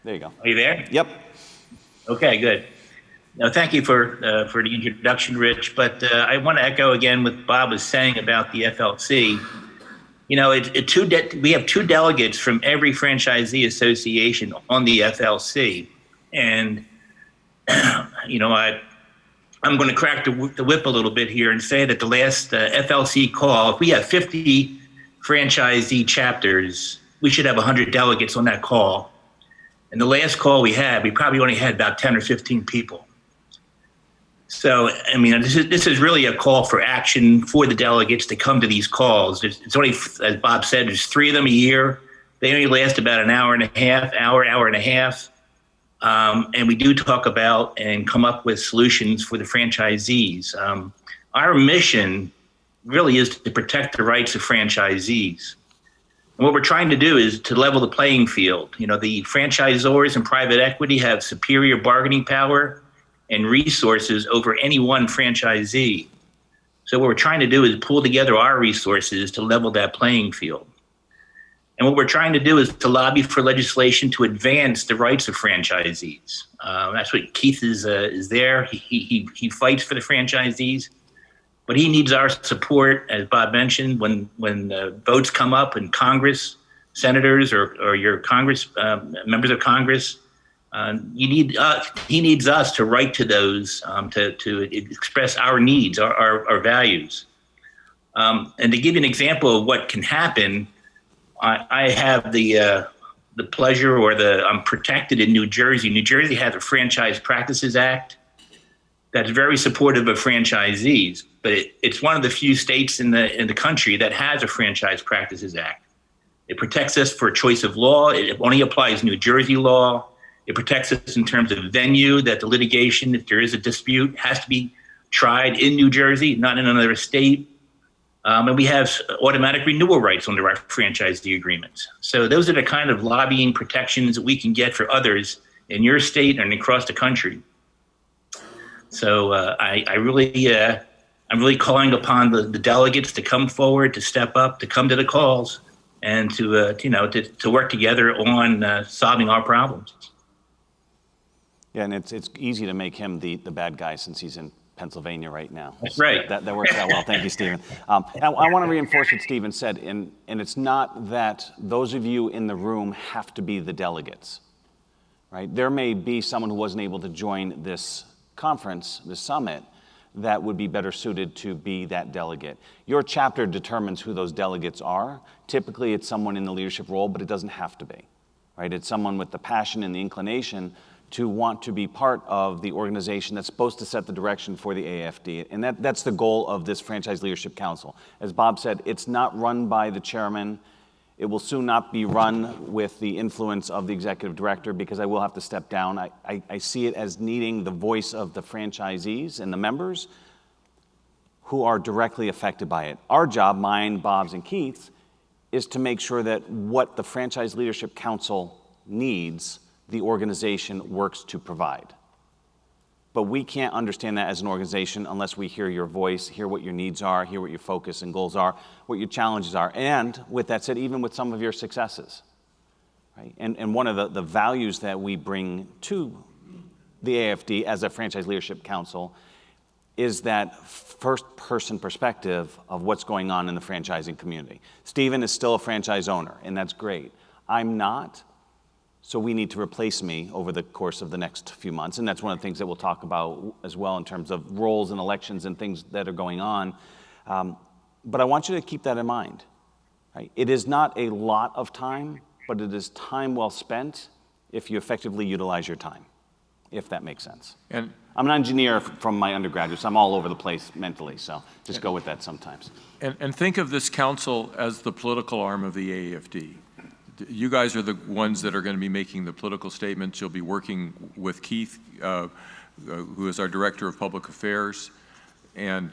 There you go. Are you there? Yep. Okay, good. No, thank you for the introduction, Rich. But I want to echo again what Bob was saying about the FLC. We have 2 delegates from every franchisee association on the FLC, and I'm going to crack the whip a little bit here and say that the last FLC call, if we have 50 franchisee chapters, we should have 100 delegates on that call. And the last call we had, we probably only had about 10 or 15 people. So, this is really a call for action for the delegates to come to these calls. It's only, as Bob said, there's 3 of them a year. They only last about an hour and a half. And we do talk about and come up with solutions for the franchisees. Our mission really is to protect the rights of franchisees. And what we're trying to do is to level the playing field. The franchisors and private equity have superior bargaining power and resources over any one franchisee. So what we're trying to do is pull together our resources to level that playing field. And what we're trying to do is to lobby for legislation to advance the rights of franchisees. That's what Keith is there. He fights for the franchisees, but he needs our support, as Bob mentioned, when votes come up in Congress, senators or your Congress members of Congress. He needs us to write to those to express our needs, our values. And to give you an example of what can happen, I have the pleasure I'm protected in New Jersey. New Jersey has a Franchise Practices Act that's very supportive of franchisees, but it's one of the few states in the country that has a Franchise Practices Act. It protects us for choice of law. It only applies New Jersey law. It protects us in terms of venue, that the litigation, if there is a dispute, has to be tried in New Jersey, not in another state. And we have automatic renewal rights under our franchisee agreements. So those are the kind of lobbying protections that we can get for others in your state and across the country. So I'm really calling upon the delegates to come forward, to step up, to come to the calls, and to work together on solving our problems. Yeah, and it's easy to make him the bad guy since he's in Pennsylvania right now. That's right. That works out well. Thank you, Stephen. I want to reinforce what Stephen said, and it's not that those of you in the room have to be the delegates, right? There may be someone who wasn't able to join this conference, this summit, that would be better suited to be that delegate. Your chapter determines who those delegates are. Typically, it's someone in the leadership role, but it doesn't have to be, right? It's someone with the passion and the inclination to want to be part of the organization that's supposed to set the direction for the AAFD. And that's the goal of this Franchise Leadership Council. As Bob said, it's not run by the chairman. It will soon not be run with the influence of the executive director because I will have to step down. I see it as needing the voice of the franchisees and the members who are directly affected by it. Our job, mine, Bob's, and Keith's, is to make sure that what the Franchise Leadership Council needs, the organization works to provide. But we can't understand that as an organization unless we hear your voice, hear what your needs are, hear what your focus and goals are, what your challenges are, and with that said, even with some of your successes. Right? And one of the values that we bring to the AAFD as a Franchise Leadership Council is that first-person perspective of what's going on in the franchising community. Stephen is still a franchise owner, and that's great. I'm not. So we need to replace me over the course of the next few months. And that's one of the things that we'll talk about as well in terms of roles and elections and things that are going on. But I want you to keep that in mind. Right? It is not a lot of time, but it is time well spent if you effectively utilize your time, if that makes sense. And I'm an engineer from my undergraduate, so I'm all over the place mentally, so just go with that sometimes. And think of this council as the political arm of the AAFD. You guys are the ones that are going to be making the political statements. You'll be working with Keith, who is our Director of Public Affairs. And,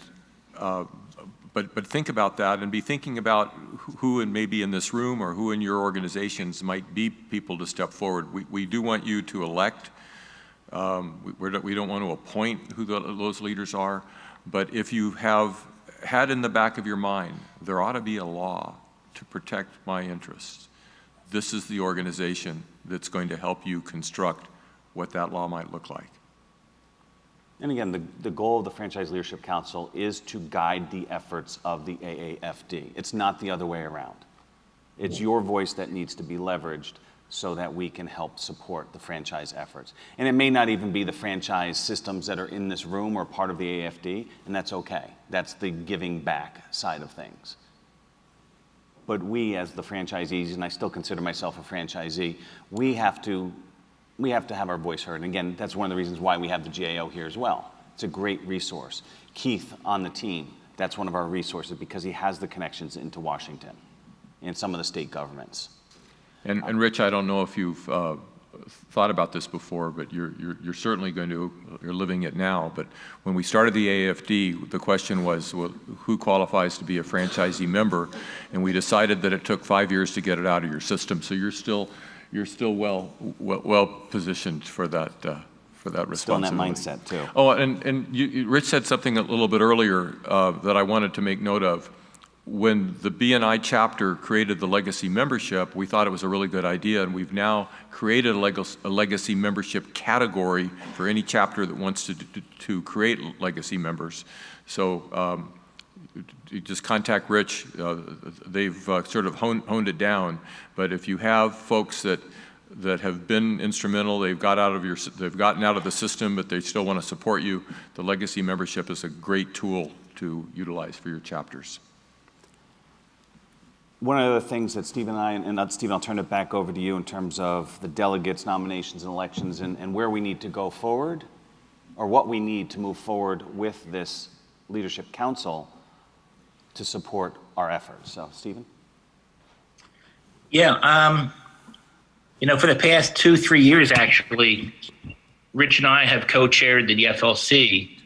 but think about that and be thinking about who and maybe in this room or who in your organizations might be people to step forward. We do want you to elect. We don't want to appoint who those leaders are. But if you have had in the back of your mind, there ought to be a law to protect my interests. This is the organization that's going to help you construct what that law might look like. And again, the goal of the Franchise Leadership Council is to guide the efforts of the AAFD. It's not the other way around. It's your voice that needs to be leveraged so that we can help support the franchise efforts. And it may not even be the franchise systems that are in this room or part of the AAFD, and that's okay. That's the giving back side of things. But we, as the franchisees, and I still consider myself a franchisee, we have to have our voice heard. And again, that's one of the reasons why we have the GAO here as well. It's a great resource. Keith on the team, that's one of our resources because he has the connections into Washington and some of the state governments. And Rich, I don't know if you've thought about this before, but you're certainly you're living it now. But when we started the AAFD, the question was, well, who qualifies to be a franchisee member? And we decided that it took 5 years to get it out of your system. So you're still well positioned for that responsibility. Still in that mindset too. Oh, and Rich said something a little bit earlier that I wanted to make note of. When the BNI chapter created the legacy membership, we thought it was a really good idea, and we've now created a legacy membership category for any chapter that wants to create legacy members. So you just contact Rich. They've sort of honed it down. But if you have folks that have been instrumental, they've gotten out of the system, but they still want to support you, the legacy membership is a great tool to utilize for your chapters. One of the things that Steve and I, and not Steve, I'll turn it back over to you in terms of the delegates, nominations, and elections, and where we need to go forward, or what we need to move forward with this leadership council to support our efforts. So, Stephen? Yeah, for the past 2-3 years, actually, Rich and I have co-chaired the FLC.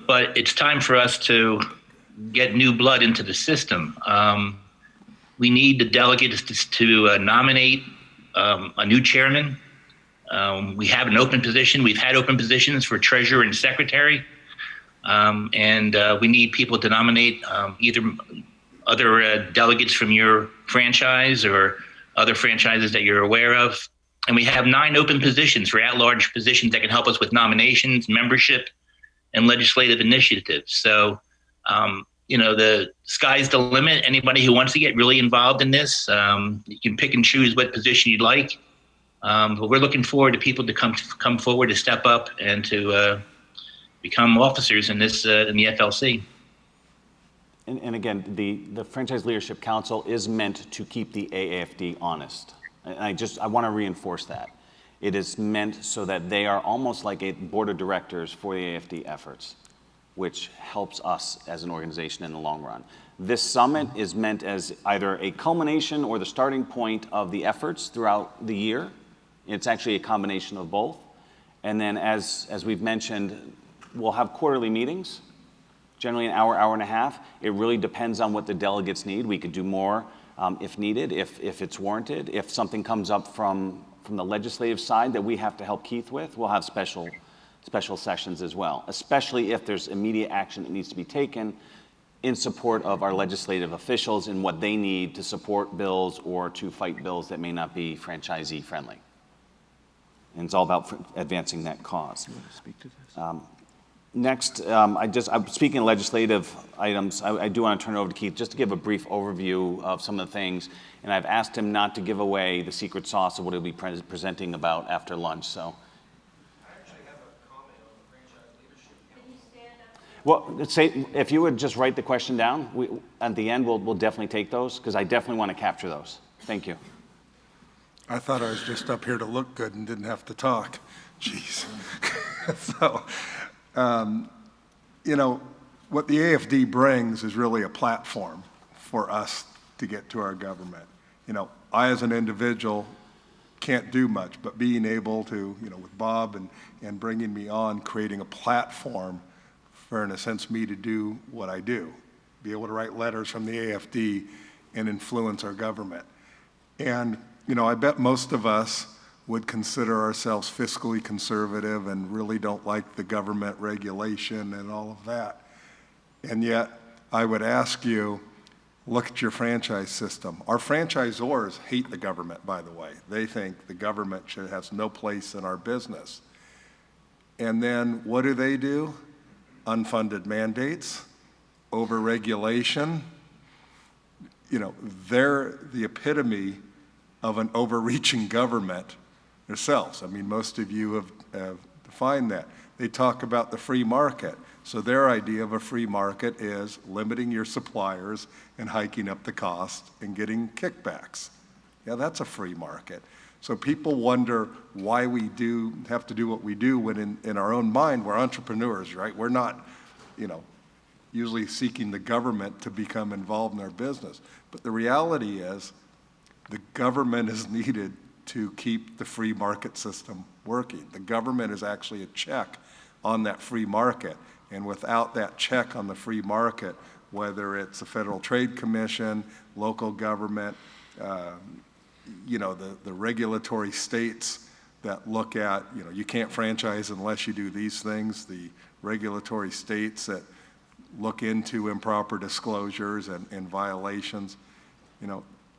but it's time for us to get new blood into the system. We need the delegates to nominate a new chairman. We have an open position. We've had open positions for treasurer and secretary. And we need people to nominate either other delegates from your franchise or other franchises that you're aware of. And we have 9 open positions for at-large positions that can help us with nominations, membership, and legislative initiatives. So, the sky's the limit. Anybody who wants to get really involved in this, you can pick and choose what position you'd like. But we're looking forward to people to come forward, to step up, and to become officers in this in the FLC. And again, the Franchise Leadership Council is meant to keep the AAFD honest. And I want to reinforce that. It is meant so that they are almost like a board of directors for the AAFD efforts, which helps us as an organization in the long run. This summit is meant as either a culmination or the starting point of the efforts throughout the year. It's actually a combination of both. And then as we've mentioned, we'll have quarterly meetings, generally an hour, hour and a half. It really depends on what the delegates need. We could do more if needed, if it's warranted. If something comes up from the legislative side that we have to help Keith with, we'll have special sessions as well, especially if there's immediate action that needs to be taken in support of our legislative officials and what they need to support bills or to fight bills that may not be franchisee friendly. And it's all about advancing that cause. You want to speak to this? Next, I'm speaking of legislative items. I do want to turn it over to Keith just to give a brief overview of some of the things. And I've asked him not to give away the secret sauce of what he'll be presenting about after lunch. So. I actually have a comment on the Franchise Leadership Council. Well, if you would just write the question down, at the end we'll definitely take those because I definitely want to capture those. Thank you. I thought I was just up here to look good and didn't have to talk. Jeez. So. What the AFD brings is really a platform for us to get to our government. I as an individual can't do much, but being able to, with Bob and bringing me on, creating a platform for, in a sense, me to do what I do, be able to write letters from the AFD and influence our government. And, I bet most of us would consider ourselves fiscally conservative and really don't like the government regulation and all of that. And yet, I would ask you, look at your franchise system. Our franchisors hate the government, by the way. They think the government has no place in our business. And then what do? Unfunded mandates, overregulation. They're the epitome of an overreaching government themselves. I mean, most of you have defined that. They talk about the free market. So their idea of a free market is limiting your suppliers and hiking up the cost and getting kickbacks. Yeah, that's a free market. So people wonder why we have to do what we do when in our own mind, we're entrepreneurs, right? We're not, usually seeking the government to become involved in our business. But the reality is the government is needed to keep the free market system working. The government is actually a check on that free market. And without that check on the free market, whether it's the Federal Trade Commission, local government, the regulatory states that look at, you can't franchise unless you do these things, the regulatory states that look into improper disclosures and violations,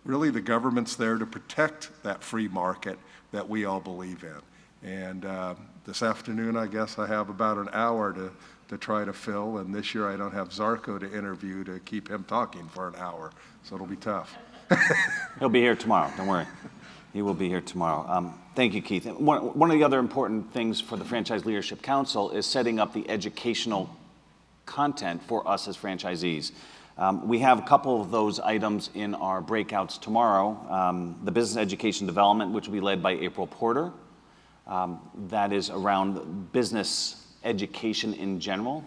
really the government's there to protect that free market that we all believe in. And this afternoon, I guess I have about an hour to try to fill, and this year I don't have Zarko to interview to keep him talking for an hour, so it'll be tough. He'll be here tomorrow, don't worry. He will be here tomorrow. Thank you, Keith. One of the other important things for the Franchise Leadership Council is setting up the educational content for us as franchisees. We have a couple of those items in our breakouts tomorrow. The business education development, which will be led by April Porter. That is around business education in general.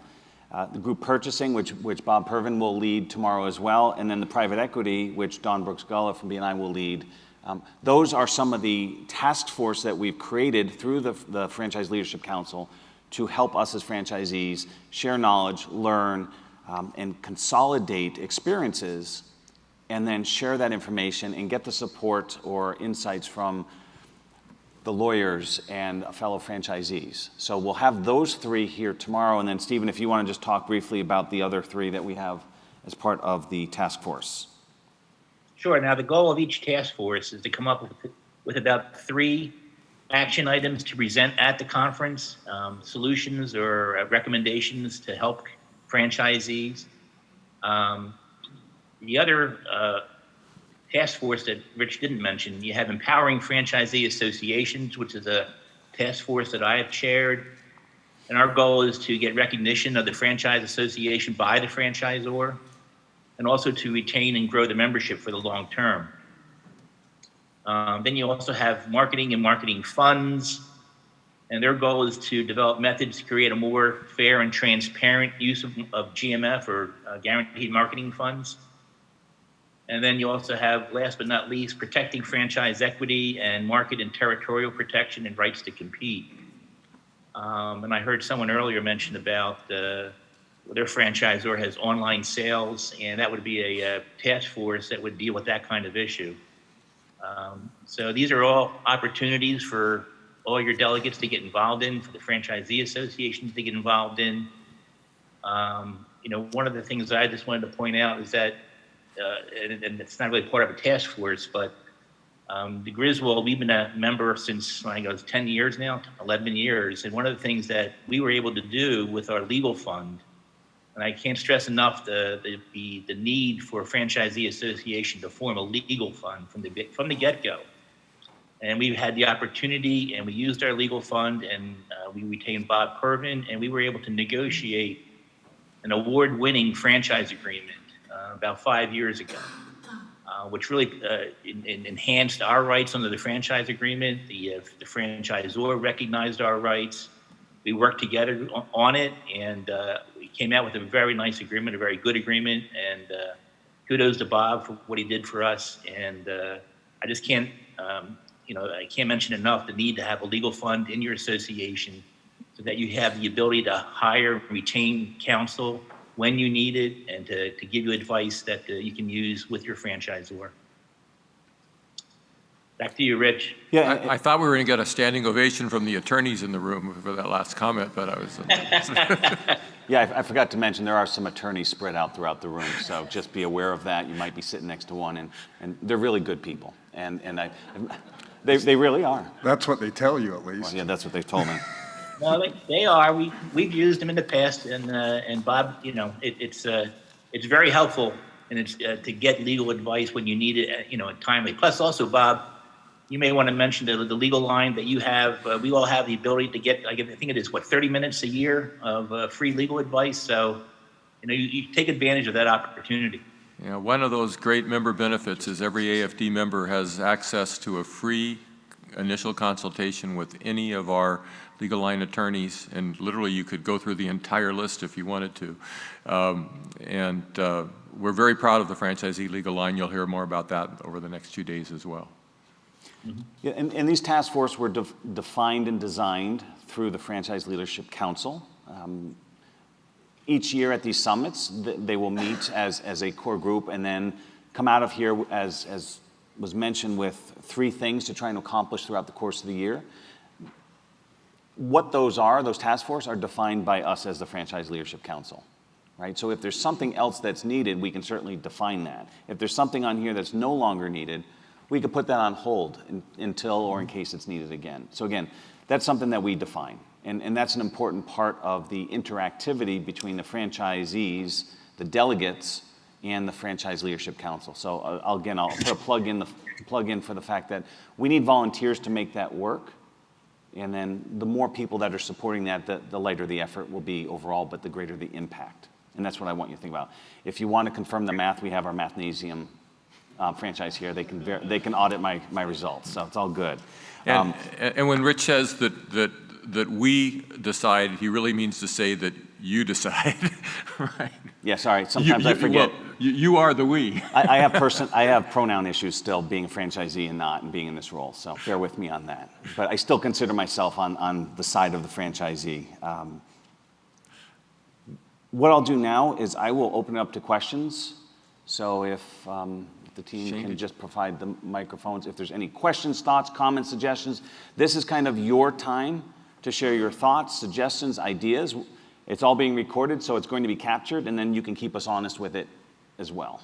The group purchasing, which Bob Pervin will lead tomorrow as well. And then the private equity, which Don Brooks-Gullah from BNI will lead. Those are some of the task force that we've created through the Franchise Leadership Council to help us as franchisees share knowledge, learn, and consolidate experiences, and then share that information and get the support or insights from the lawyers and fellow franchisees. So we'll have those three here tomorrow, and then Stephen, if you want to just talk briefly about the other three that we have as part of the task force. Sure. Now, the goal of each task force is to come up with about 3 action items to present at the conference, solutions or recommendations to help franchisees. The other task force that Rich didn't mention, you have Empowering Franchisee Associations, which is a task force that I have chaired. And our goal is to get recognition of the franchise association by the franchisor, and also to retain and grow the membership for the long term. Then you also have Marketing and Marketing Funds, and their goal is to develop methods to create a more fair and transparent use of GMF, or Guaranteed Marketing Funds. And then you also have, last but not least, Protecting Franchise Equity and Market and Territorial Protection and Rights to Compete. And I heard someone earlier mention about their franchisor has online sales, and that would be a task force that would deal with that kind of issue. So these are all opportunities for all your delegates to get involved in, for the franchisee associations to get involved in. One of the things that I just wanted to point out is that, and it's not really part of a task force, but the Griswold, we've been a member since, I think it was 10 years now, 11 years. And one of the things that we were able to do with our legal fund, and I can't stress enough the need for a franchisee association to form a legal fund from the get-go. And we've had the opportunity, and we used our legal fund, and we retained Bob Pervin, and we were able to negotiate an award-winning franchise agreement about 5 years ago, which really enhanced our rights under the franchise agreement. The franchisor recognized our rights. We worked together on it, and we came out with a very nice agreement, a very good agreement, and kudos to Bob for what he did for us. And I just can't, I can't mention enough the need to have a legal fund in your association so that you have the ability to hire and retain counsel when you need it, and to give you advice that you can use with your franchisor. Back to you, Rich. Yeah, I thought we were going to get a standing ovation from the attorneys in the room for that last comment, but I was... Yeah, I forgot to mention there are some attorneys spread out throughout the room, so just be aware of that. You might be sitting next to one, and they're really good people, and they really are. That's what they tell you, at least. Well, yeah, that's what they've told me. No, they are. We've used them in the past, and Bob, it's very helpful, and it's to get legal advice when you need it, timely. Plus, also, Bob, you may want to mention the legal line that you have. We all have the ability to get, I think it is 30 minutes a year of free legal advice. So, you take advantage of that opportunity. Yeah, one of those great member benefits is every AFD member has access to a free initial consultation with any of our legal line attorneys, and literally you could go through the entire list if you wanted to. We're very proud of the franchisee legal line. You'll hear more about that over the next 2 days as well. Mm-hmm. Yeah, and these task forces were defined and designed through the Franchise Leadership Council. Each year at these summits, they will meet as a core group and then come out of here as was mentioned with 3 things to try and accomplish throughout the course of the year. What those task forces are defined by us as the Franchise Leadership Council, right? So if there's something else that's needed, we can certainly define that. If there's something on here that's no longer needed, we could put that on hold until or in case it's needed again. So again, that's something that we define. And that's an important part of the interactivity between the franchisees, the delegates, and the Franchise Leadership Council. So I'll put a plug in for the fact that we need volunteers to make that work. And then the more people that are supporting that, the lighter the effort will be overall, but the greater the impact. And that's what I want you to think about. If you want to confirm the math, we have our Mathnasium franchise here. They can audit my results, so it's all good. And when Rich says that we decide, he really means to say that you decide, right? Yeah, sorry. Sometimes I forget. You are the we. I have pronoun issues still being a franchisee and not, and being in this role, so bear with me on that. But I still consider myself on the side of the franchisee. What I'll do now is I will open it up to questions. So if the team can just provide the microphones, if there's any questions, thoughts, comments, suggestions, this is kind of your time to share your thoughts, suggestions, ideas. It's all being recorded, so it's going to be captured, and then you can keep us honest with it as well.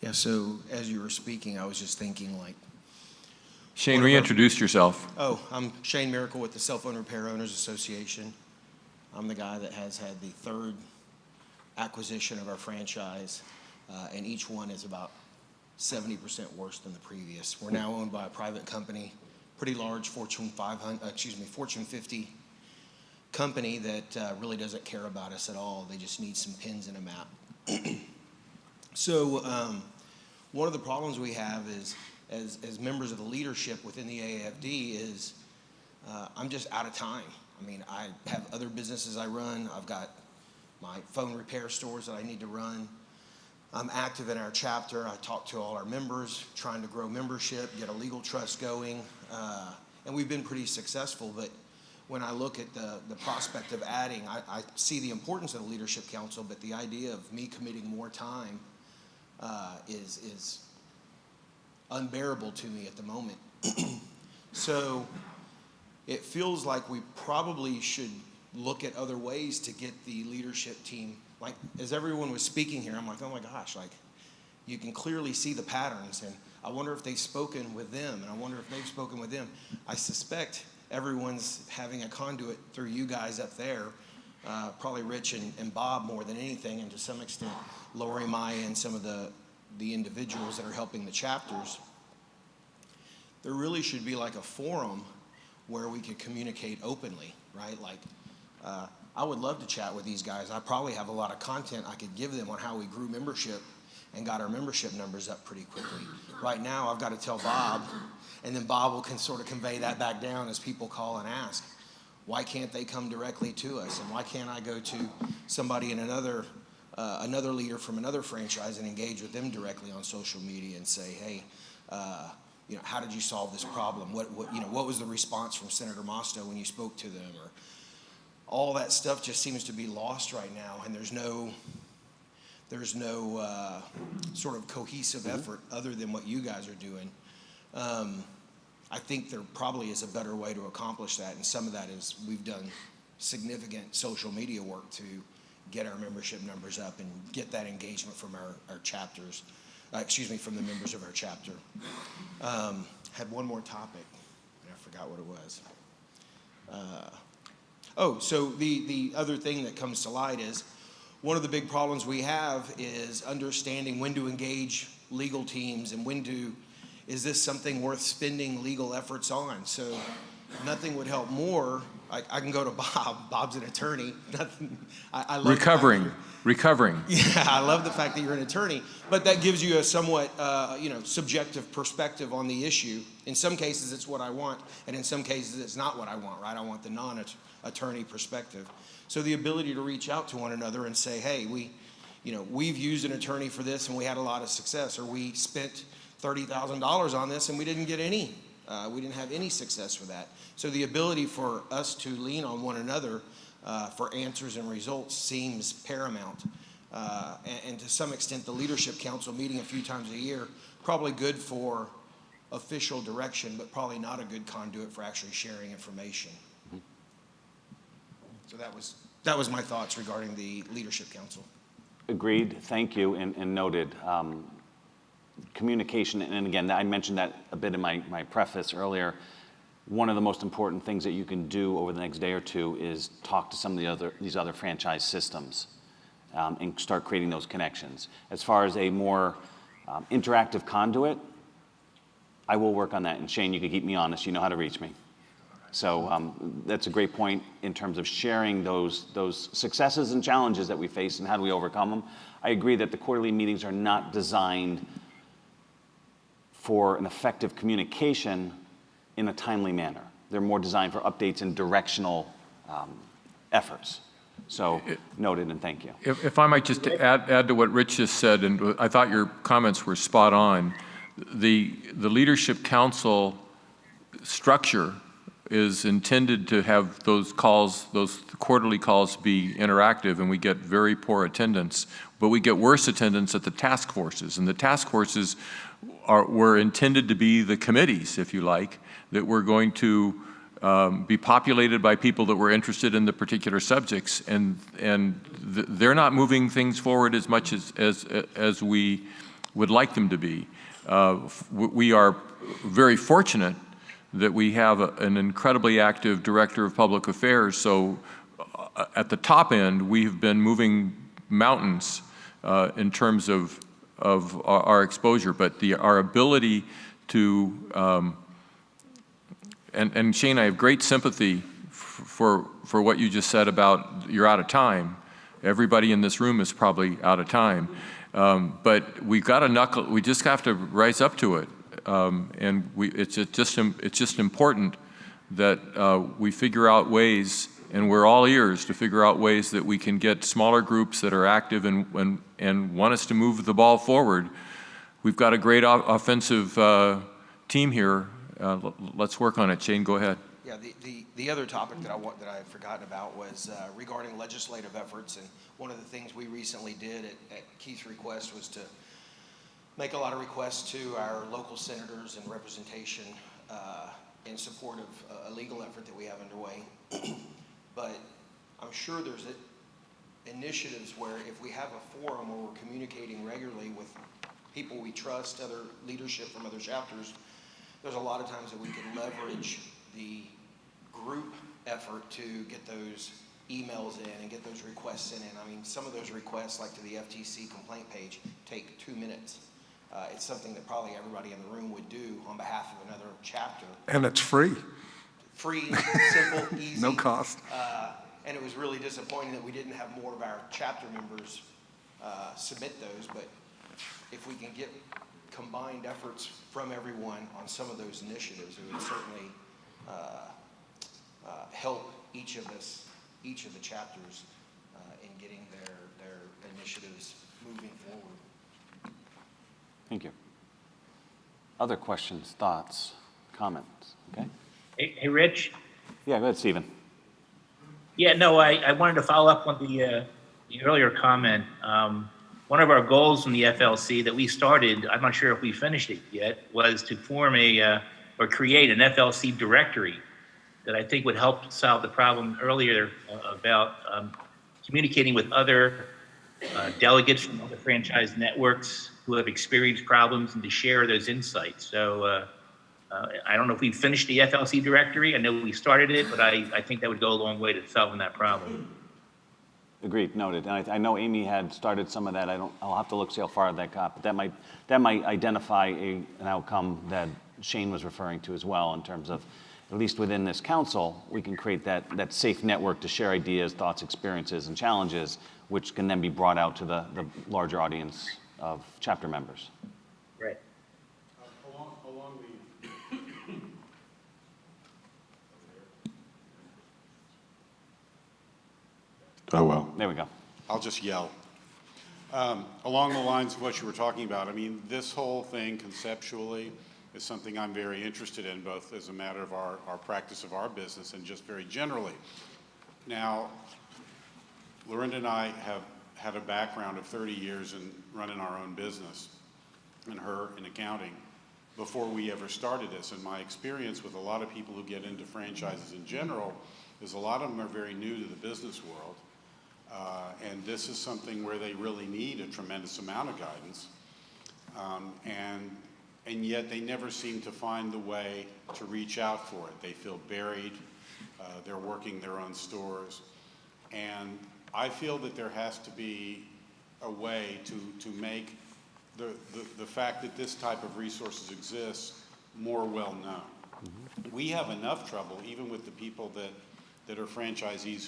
Yeah, so as you were speaking, I was just thinking like... Shane, reintroduce yourself. Oh, I'm Shane Miracle with the Cell Phone Repair Owners Association. I'm the guy that has had the third acquisition of our franchise, and each one is about 70% worse than the previous. We're now owned by a private company, pretty large Fortune 50 company that really doesn't care about us at all. They just need some pins and a map. So one of the problems we have is, as members of the leadership within the AAFD, is I'm just out of time. I mean, I have other businesses I run. I've got my phone repair stores that I need to run. I'm active in our chapter. I talk to all our members, trying to grow membership, get a legal trust going, and we've been pretty successful. But when I look at the prospect of adding, I see the importance of the Leadership Council, but the idea of me committing more time is unbearable to me at the moment. So it feels like we probably should look at other ways to get the leadership team, like as everyone was speaking here, I'm like, oh my gosh, like you can clearly see the patterns, and I wonder if they've spoken with them, and I wonder if they've spoken with them. I suspect everyone's having a conduit through you guys up there, probably Rich and Bob more than anything, and to some extent Lori, Maya, and some of the individuals that are helping the chapters. There really should be like a forum where we could communicate openly, right? Like, I would love to chat with these guys. I probably have a lot of content I could give them on how we grew membership and got our membership numbers up pretty quickly. Right now, I've got to tell Bob, and then Bob can sort of convey that back down as people call and ask, why can't they come directly to us? And why can't I go to somebody in another leader from another franchise and engage with them directly on social media and say, hey, how did you solve this problem? What was the response from Senator Mosto when you spoke to them? Or all that stuff just seems to be lost right now, and there's no sort of cohesive effort other than what you guys are doing. I think there probably is a better way to accomplish that, and some of that is we've done significant social media work to get our membership numbers up and get that engagement from our chapters, from the members of our chapter. Had one more topic, and I forgot what it was. So the other thing that comes to light is one of the big problems we have is understanding when to engage legal teams and is this something worth spending legal efforts on? So nothing would help more. I can go to Bob. Bob's an attorney. I love recovering. Yeah, I love the fact that you're an attorney, but that gives you a somewhat subjective perspective on the issue. In some cases, it's what I want, and in some cases, it's not what I want. Right? I want the non-attorney perspective. So the ability to reach out to one another and say, hey, we've used an attorney for this and we had a lot of success, or we spent $30,000 on this and we didn't get any. We didn't have any success with that. So the ability for us to lean on one another for answers and results seems paramount. And to some extent, the Leadership Council meeting a few times a year, probably good for official direction, but probably not a good conduit for actually sharing information. So that was my thoughts regarding the Leadership Council. Agreed. Thank you, and noted. Communication, and again, I mentioned that a bit in my preface earlier. One of the most important things that you can do over the next day or two is talk to some of these other franchise systems and start creating those connections. As far as a more interactive conduit, I will work on that. And Shane, you can keep me honest. You know how to reach me. So that's a great point in terms of sharing those successes and challenges that we face and how do we overcome them. I agree that the quarterly meetings are not designed for an effective communication in a timely manner. They're more designed for updates and directional efforts. So noted, and thank you. If I might just add to what Rich just said, and I thought your comments were spot on. The Leadership Council structure is intended to have those calls, those quarterly calls, be interactive, and we get very poor attendance. But we get worse attendance at the task forces, and the task forces were intended to be the committees, if you like, that were going to be populated by people that were interested in the particular subjects, and they're not moving things forward as much as we would like them to be. We are very fortunate that we have an incredibly active Director of Public Affairs, so at the top end, we have been moving mountains in terms of our exposure, but our ability to, and Shane, I have great sympathy for what you just said about you're out of time. Everybody in this room is probably out of time. But we've got to we just have to rise up to it. And it's just important that we figure out ways, and we're all ears to figure out ways that we can get smaller groups that are active and want us to move the ball forward. We've got a great offensive team here. Let's work on it. Shane, go ahead. Yeah, the other topic that I had forgotten about was regarding legislative efforts, and one of the things we recently did at Keith's request was to make a lot of requests to our local senators and representation in support of a legal effort that we have underway. But I'm sure there's initiatives where if we have a forum where we're communicating regularly with people we trust, other leadership from other chapters, there's a lot of times that we could leverage the group effort to get those emails in and get those requests in. I mean, some of those requests, like to the FTC complaint page, take 2 minutes. It's something that probably everybody in the room would do on behalf of another chapter. And it's free. Free, simple, easy. No cost. And it was really disappointing that we didn't have more of our chapter members submit those, but if we can get combined efforts from everyone on some of those initiatives, it would certainly help each of the chapters in getting their initiatives moving forward. Thank you. Other questions, thoughts, comments? Okay. Hey, Rich. Yeah, go ahead, Stephen. Yeah, no, I wanted to follow up on the earlier comment. One of our goals in the FLC that we started, I'm not sure if we finished it yet, was to form or create an FLC directory that I think would help solve the problem earlier about communicating with other delegates from other franchise networks who have experienced problems and to share those insights. So I don't know if we finished the FLC directory. I know we started it, but I think that would go a long way to solving that problem. Agreed, noted. And I know Amy had started some of that. I'll have to look, see how far that got, but that might identify an outcome that Shane was referring to as well, in terms of, at least within this council, we can create that safe network to share ideas, thoughts, experiences, and challenges, which can then be brought out to the larger audience of chapter members. Right. Along the Oh, well. There we go. I'll just yell. Along the lines of what you were talking about, I mean, this whole thing conceptually is something I'm very interested in, both as a matter of our practice of our business and just very generally. Now, Lorinda and I have had a background of 30 years in running our own business, and her in accounting, before we ever started this. And my experience with a lot of people who get into franchises in general is a lot of them are very new to the business world. And this is something where they really need a tremendous amount of guidance. And yet they never seem to find the way to reach out for it. They feel buried. They're working their own stores. And I feel that there has to be a way to make the fact that this type of resources exists more well known. Mm-hmm. We have enough trouble, even with the people that are franchisees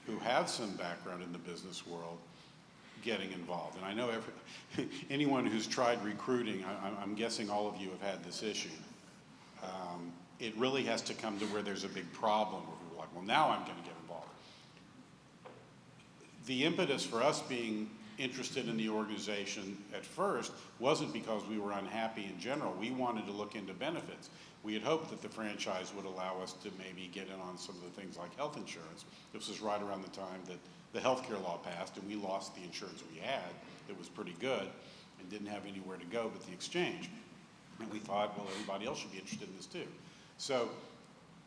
who have some background in the business world, getting involved. And I know anyone who's tried recruiting, I'm guessing all of you have had this issue. It really has to come to where there's a big problem where people are like, well, now I'm going to get involved. the impetus for us being interested in the organization at first wasn't because we were unhappy in general. We wanted to look into benefits. We had hoped that the franchise would allow us to maybe get in on some of the things like health insurance. This was right around the time that the healthcare law passed, and we lost the insurance we had. It was pretty good and didn't have anywhere to go but the exchange. And we thought, well, everybody else should be interested in this too. So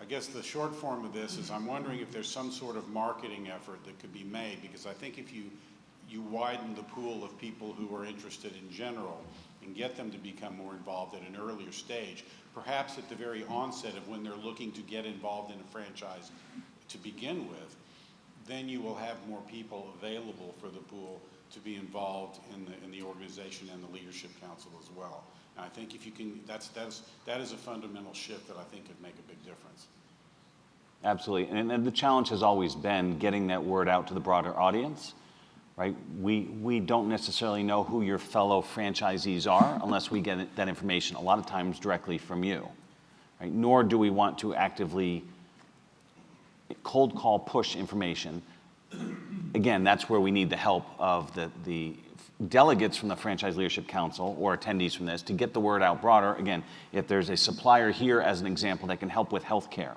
I guess the short form of this is I'm wondering if there's some sort of marketing effort that could be made, because I think if you widen the pool of people who are interested in general and get them to become more involved at an earlier stage, perhaps at the very onset of when they're looking to get involved in a franchise to begin with, then you will have more people available for the pool to be involved in the organization and the leadership council as well. And I think if you can, that is a fundamental shift that I think could make a big difference. Absolutely, and the challenge has always been getting that word out to the broader audience, right? We don't necessarily know who your fellow franchisees are unless we get that information, a lot of times directly from you, right? Nor do we want to actively cold call push information. Again, that's where we need the help of the delegates from the Franchise Leadership Council or attendees from this to get the word out broader. Again, if there's a supplier here as an example that can help with healthcare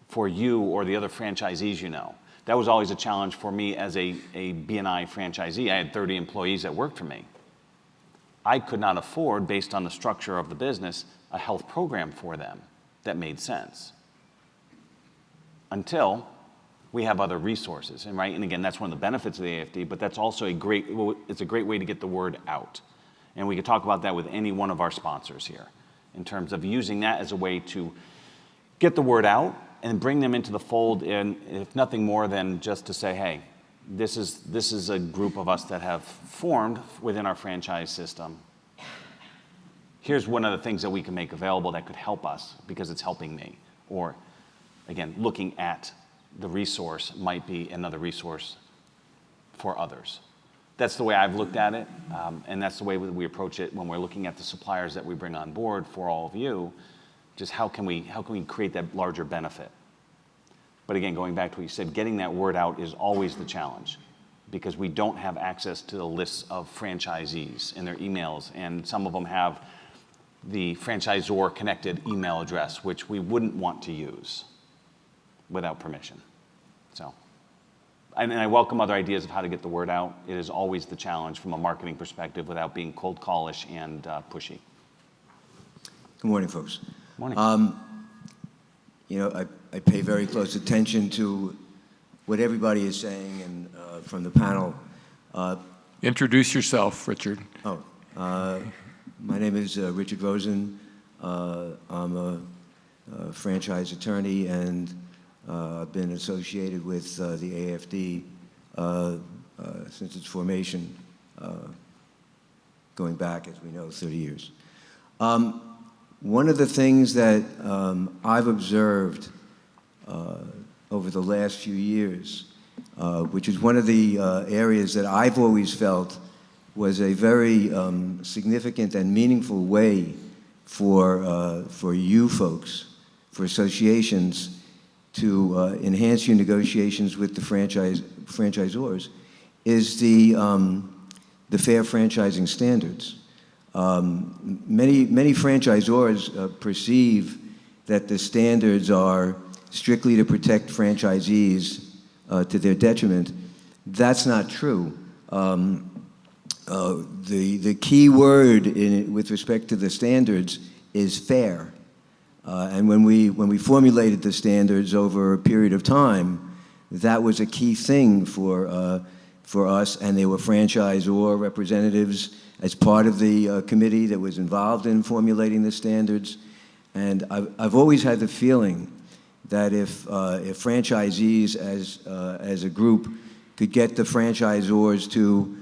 for you or the other franchisees you know. That was always a challenge for me as a B&I franchisee. I had 30 employees that worked for me. I could not afford, based on the structure of the business, a health program for them that made sense until we have other resources. And right, and again, that's one of the benefits of the AAFD, but that's also it's a great way to get the word out. And we could talk about that with any one of our sponsors here in terms of using that as a way to get the word out and bring them into the fold, and if nothing more than just to say, hey, this is a group of us that have formed within our franchise system. Here's one of the things that we can make available that could help us because it's helping me. Or again, looking at the resource might be another resource for others. That's the way I've looked at it, and that's the way we approach it when we're looking at the suppliers that we bring on board for all of you. Just how can we create that larger benefit? But again, going back to what you said, getting that word out is always the challenge because we don't have access to the lists of franchisees in their emails, and some of them have the franchisor connected email address, which we wouldn't want to use without permission. So, and I welcome other ideas of how to get the word out. It is always the challenge from a marketing perspective without being cold callish and pushy. Good morning, folks. Morning. You know, I pay very close attention to what everybody is saying and from the panel. Introduce yourself, Richard. Oh, my name is Richard Rosen. I'm a franchise attorney, and I've been associated with the AAFD since its formation, going back, as we know, 30 years. One of the things that I've observed over the last few years, which is one of the areas that I've always felt was a very significant and meaningful way for you folks, for associations, to enhance your negotiations with the franchisors, is the fair franchising standards. Many franchisors perceive that the standards are strictly to protect franchisees to their detriment. That's not true. The key word with respect to the standards is fair. And when we formulated the standards over a period of time, that was a key thing for us, and there were franchisor representatives as part of the committee that was involved in formulating the standards. And I've always had the feeling that if franchisees as a group could get the franchisors to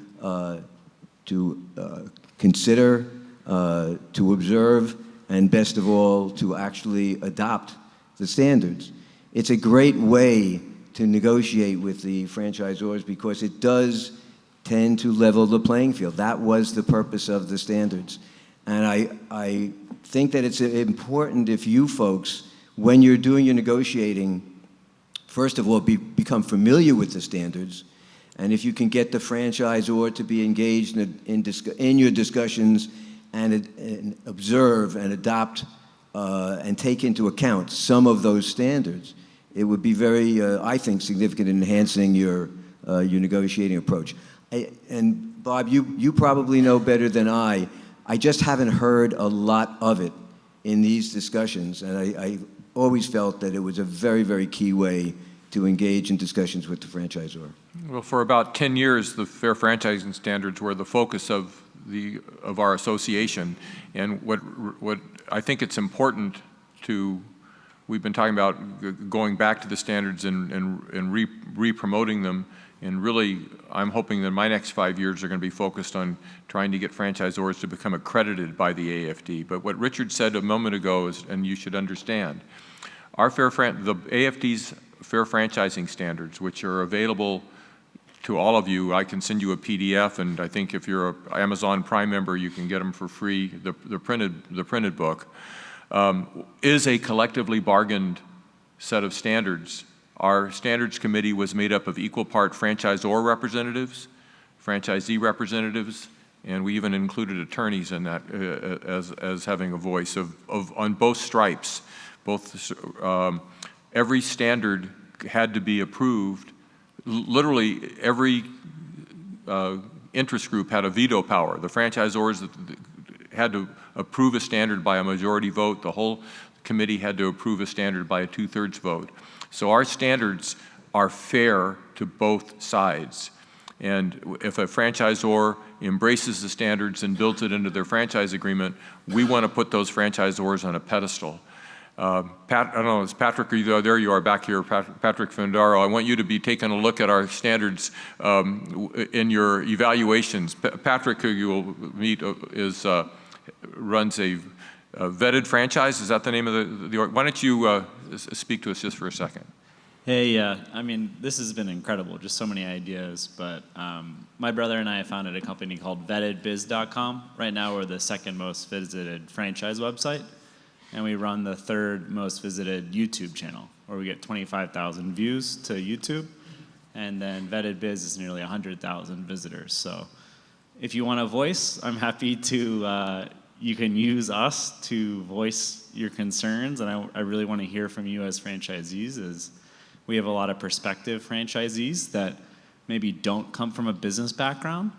consider, to observe, and best of all, to actually adopt the standards, it's a great way to negotiate with the franchisors because it does tend to level the playing field. That was the purpose of the standards. And I think that it's important if you folks, when you're doing your negotiating, first of all, become familiar with the standards, And if you can get the franchisor to be engaged in your discussions and observe and adopt and take into account some of those standards, it would be very, I think, significant in enhancing your negotiating approach. And Bob, you probably know better than I just haven't heard a lot of it in these discussions, and I always felt that it was a very, very key way to engage in discussions with the franchisor. Well, for about 10 years, the fair franchising standards were the focus of our association. And what I think it's important to, we've been talking about going back to the standards and re-promoting them. And really, I'm hoping that my next 5 years are going to be focused on trying to get franchisors to become accredited by the AAFD. But what Richard said a moment ago is, and you should understand, the AAFD's fair franchising standards, which are available to all of you. I can send you a PDF, and I think if you're an Amazon Prime member, you can get them for free, the printed book, is a collectively bargained set of standards. Our standards committee was made up of equal part franchisor representatives, franchisee representatives, and we even included attorneys in that as having a voice on both stripes. Every standard had to be approved. Literally, every interest group had a veto power. The franchisors had to approve a standard by a majority vote. The whole committee had to approve a standard by a 2/3 vote. So our standards are fair to both sides. And if a franchisor embraces the standards and builds it into their franchise agreement, we want to put those franchisors on a pedestal. Pat, I don't know, is Patrick, are you there? There you are back here, Patrick Fendaro. I want you to be taking a look at our standards in your evaluations. Patrick, who you will meet, runs a vetted franchise. Is that the name of the why don't you speak to us just for a second? Hey, I mean, this has been incredible, just so many ideas, but my brother and I founded a company called vettedbiz.com. Right now, we're the second most visited franchise website, and we run the third most visited YouTube channel, where we get 25,000 views to YouTube, and then Vetted Biz is nearly 100,000 visitors. So if you want a voice, I'm happy to, you can use us to voice your concerns, and I really want to hear from you as franchisees. As we have a lot of prospective franchisees that maybe don't come from a business background,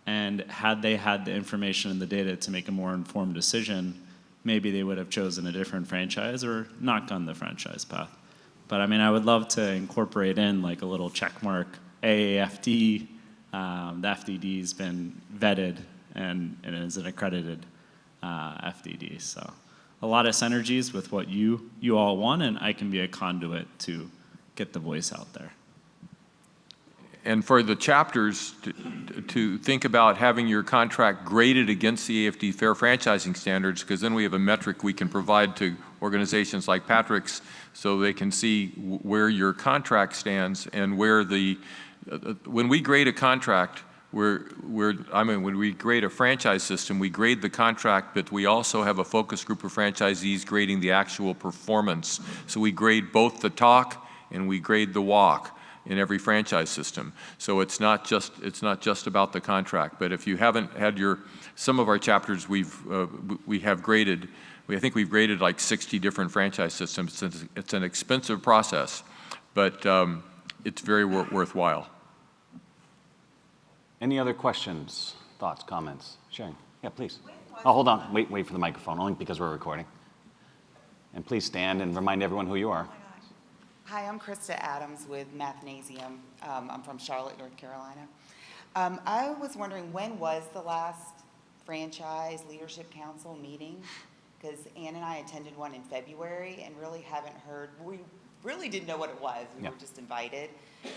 and had they had the information and the data to make a more informed decision, maybe they would have chosen a different franchise or not gone the franchise path. But I mean, I would love to incorporate in like a little check mark, AAFD. The FDD's been vetted and is an accredited FDD. So a lot of synergies with what you all want, and I can be a conduit to get the voice out there. And for the chapters to think about having your contract graded against the AAFD fair franchising standards, because then we have a metric we can provide to organizations like Patrick's so they can see where your contract stands and where when we grade a contract, when we grade a franchise system, we grade the contract, but we also have a focus group of franchisees grading the actual performance. So we grade both the talk and we grade the walk in every franchise system. So it's not just about the contract. But if you haven't had some of our chapters, we have graded. I think we've graded like 60 different franchise systems. It's an expensive process, but it's very worthwhile. Any other questions, thoughts, comments? Sharon? Yeah, please. Oh, hold on. Wait for the microphone, only because we're recording. And please stand and remind everyone who you are. Hi, I'm Krista Adams with Mathnasium. I'm from Charlotte, North Carolina. I was wondering, when was the last Franchise Leadership Council meeting? Because Ann and I attended one in February and really haven't heard, we really didn't know what it was. We were just invited.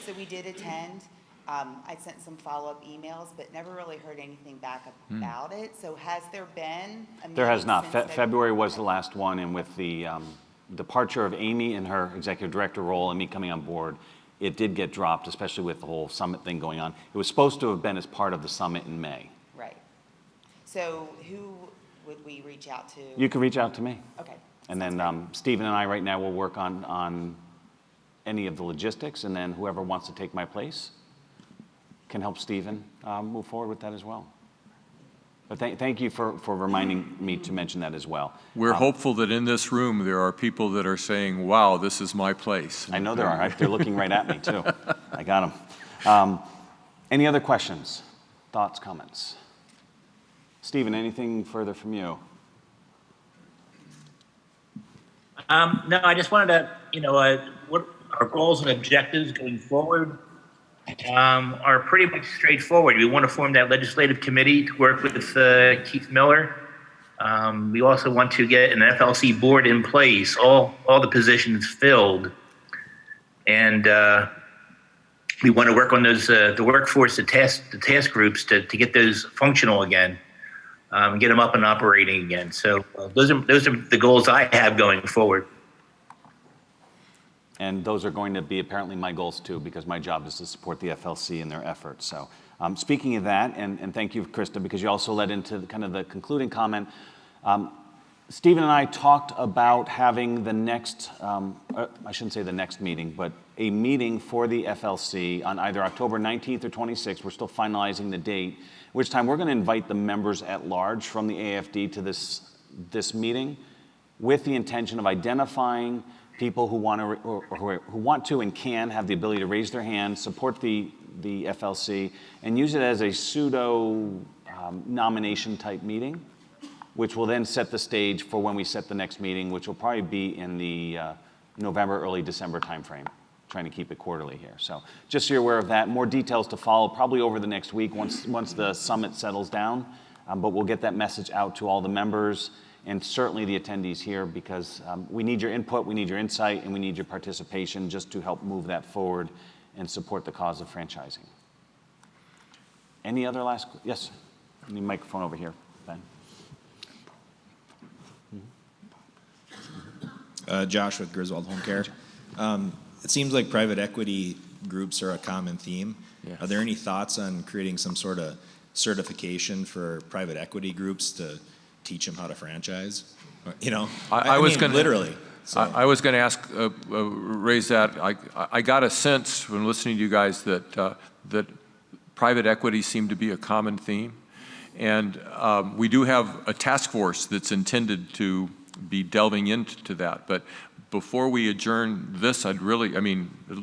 So we did attend. I sent some follow-up emails, but never really heard anything back about it. So has there been a meeting? There has not. Since February was the last one, and with the departure of Amy in her executive director role and me coming on board, it did get dropped, especially with the whole summit thing going on. It was supposed to have been as part of the summit in May. Right. So who would we reach out to? You can reach out to me. Okay. And then Stephen and I right now will work on any of the logistics, and then whoever wants to take my place, can help Stephen move forward with that as well. But thank you for reminding me to mention that as well. We're hopeful that in this room there are people that are saying, wow, this is my place. I know there are. They're looking right at me, too. I got them. Any other questions, thoughts, comments? Stephen, anything further from you? No, I just wanted to, what our goals and objectives going forward are pretty much straightforward. We want to form that legislative committee to work with Keith Miller. We also want to get an FLC board in place, all the positions filled. And we want to work on those, the workforce, the task groups to get those functional again. Get them up and operating again. So those are the goals I have going forward. And those are going to be apparently my goals too, because my job is to support the FLC in their efforts. So speaking of that, and thank you, Krista, because you also led into kind of the concluding comment. Stephen and I talked about having the next, I shouldn't say the next meeting, but a meeting for the FLC on either October 19th or 26th. We're still finalizing the date, which time we're going to invite the members at large from the AAFD to this meeting with the intention of identifying people who want to or who want to and can have the ability to raise their hand, support the FLC, and use it as a pseudo nomination type meeting, which will then set the stage for when we set the next meeting, which will probably be in the November, early December timeframe, trying to keep it quarterly here. So just so you're aware of that. More details to follow probably over the next week once the summit settles down, but we'll get that message out to all the members and certainly the attendees here, because we need your input, we need your insight, and we need your participation just to help move that forward and support the cause of franchising. Any other last, yes? I need a microphone over here, Ben. Josh with Griswold Home Care. It seems like private equity groups are a common theme. Yeah. Are there any thoughts on creating some sort of certification for private equity groups to teach them how to franchise? I was mean, going literally. So. I was going to ask, raise that. I got a sense when listening to you guys that private equity seemed to be a common theme, and we do have a task force that's intended to be delving into that. But before we adjourn this, it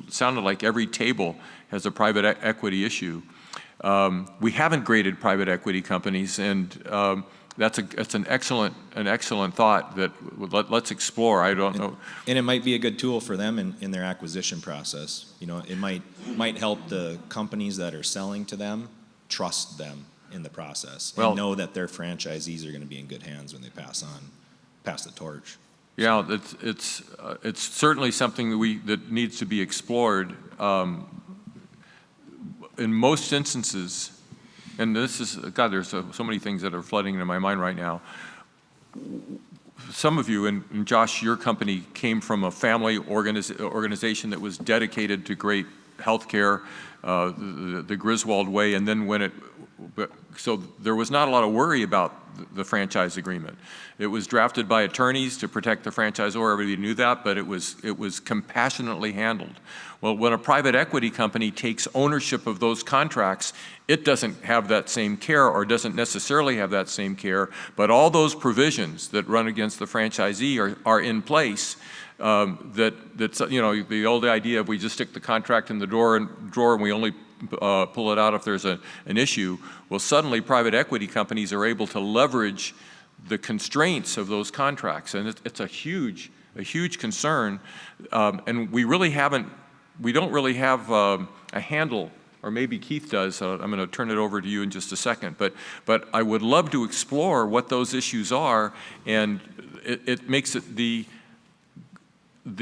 sounded like every table has a private equity issue. We haven't graded private equity companies, and that's an excellent thought that let's explore. I don't know. And it might be a good tool for them in their acquisition process. It might help the companies that are selling to them trust them in the process and know that their franchisees are going to be in good hands when they pass the torch. Yeah, it's certainly something that needs to be explored. In most instances, and this is, God, there's so many things that are flooding into my mind right now. Some of you, and Josh, your company came from a family organization that was dedicated to great healthcare, the Griswold way, and then so there was not a lot of worry about the franchise agreement. It was drafted by attorneys to protect the franchisor. Everybody knew that, but it was compassionately handled. Well, when a private equity company takes ownership of those contracts, it doesn't have that same care, or doesn't necessarily have that same care, but all those provisions that run against the franchisee are in place. The old idea of we just stick the contract in the drawer and we only pull it out if there's an issue. Well, suddenly private equity companies are able to leverage the constraints of those contracts, and it's a huge concern. And we don't really have a handle, or maybe Keith does. I'm going to turn it over to you in just a second. But I would love to explore what those issues are, and it makes it the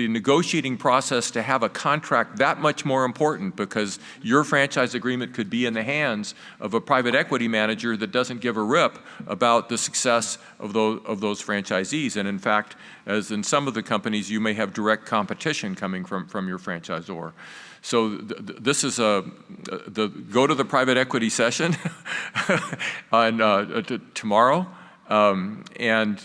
negotiating process to have a contract that much more important, because your franchise agreement could be in the hands of a private equity manager that doesn't give a rip about the success of those franchisees. And in fact, as in some of the companies, you may have direct competition coming from your franchisor. So this is go to the private equity session on tomorrow, and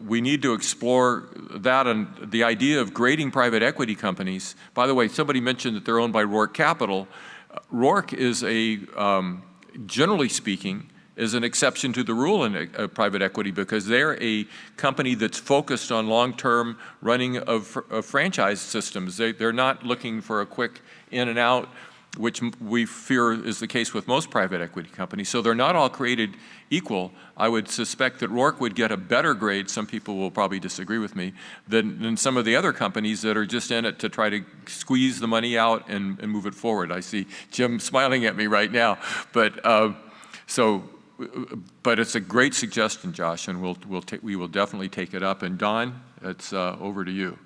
we need to explore that, and the idea of grading private equity companies. By the way, somebody mentioned that they're owned by Rourke Capital. Rourke is generally speaking, is an exception to the rule in private equity because they're a company that's focused on long-term running of franchise systems. They're not looking for a quick in and out, which we fear is the case with most private equity companies. So they're not all created equal. I would suspect that Rourke would get a better grade, some people will probably disagree with me, than some of the other companies that are just in it to try to squeeze the money out and move it forward. I see Jim smiling at me right now. But but it's a great suggestion, Josh, and we will definitely take it up. And Don, it's over to you.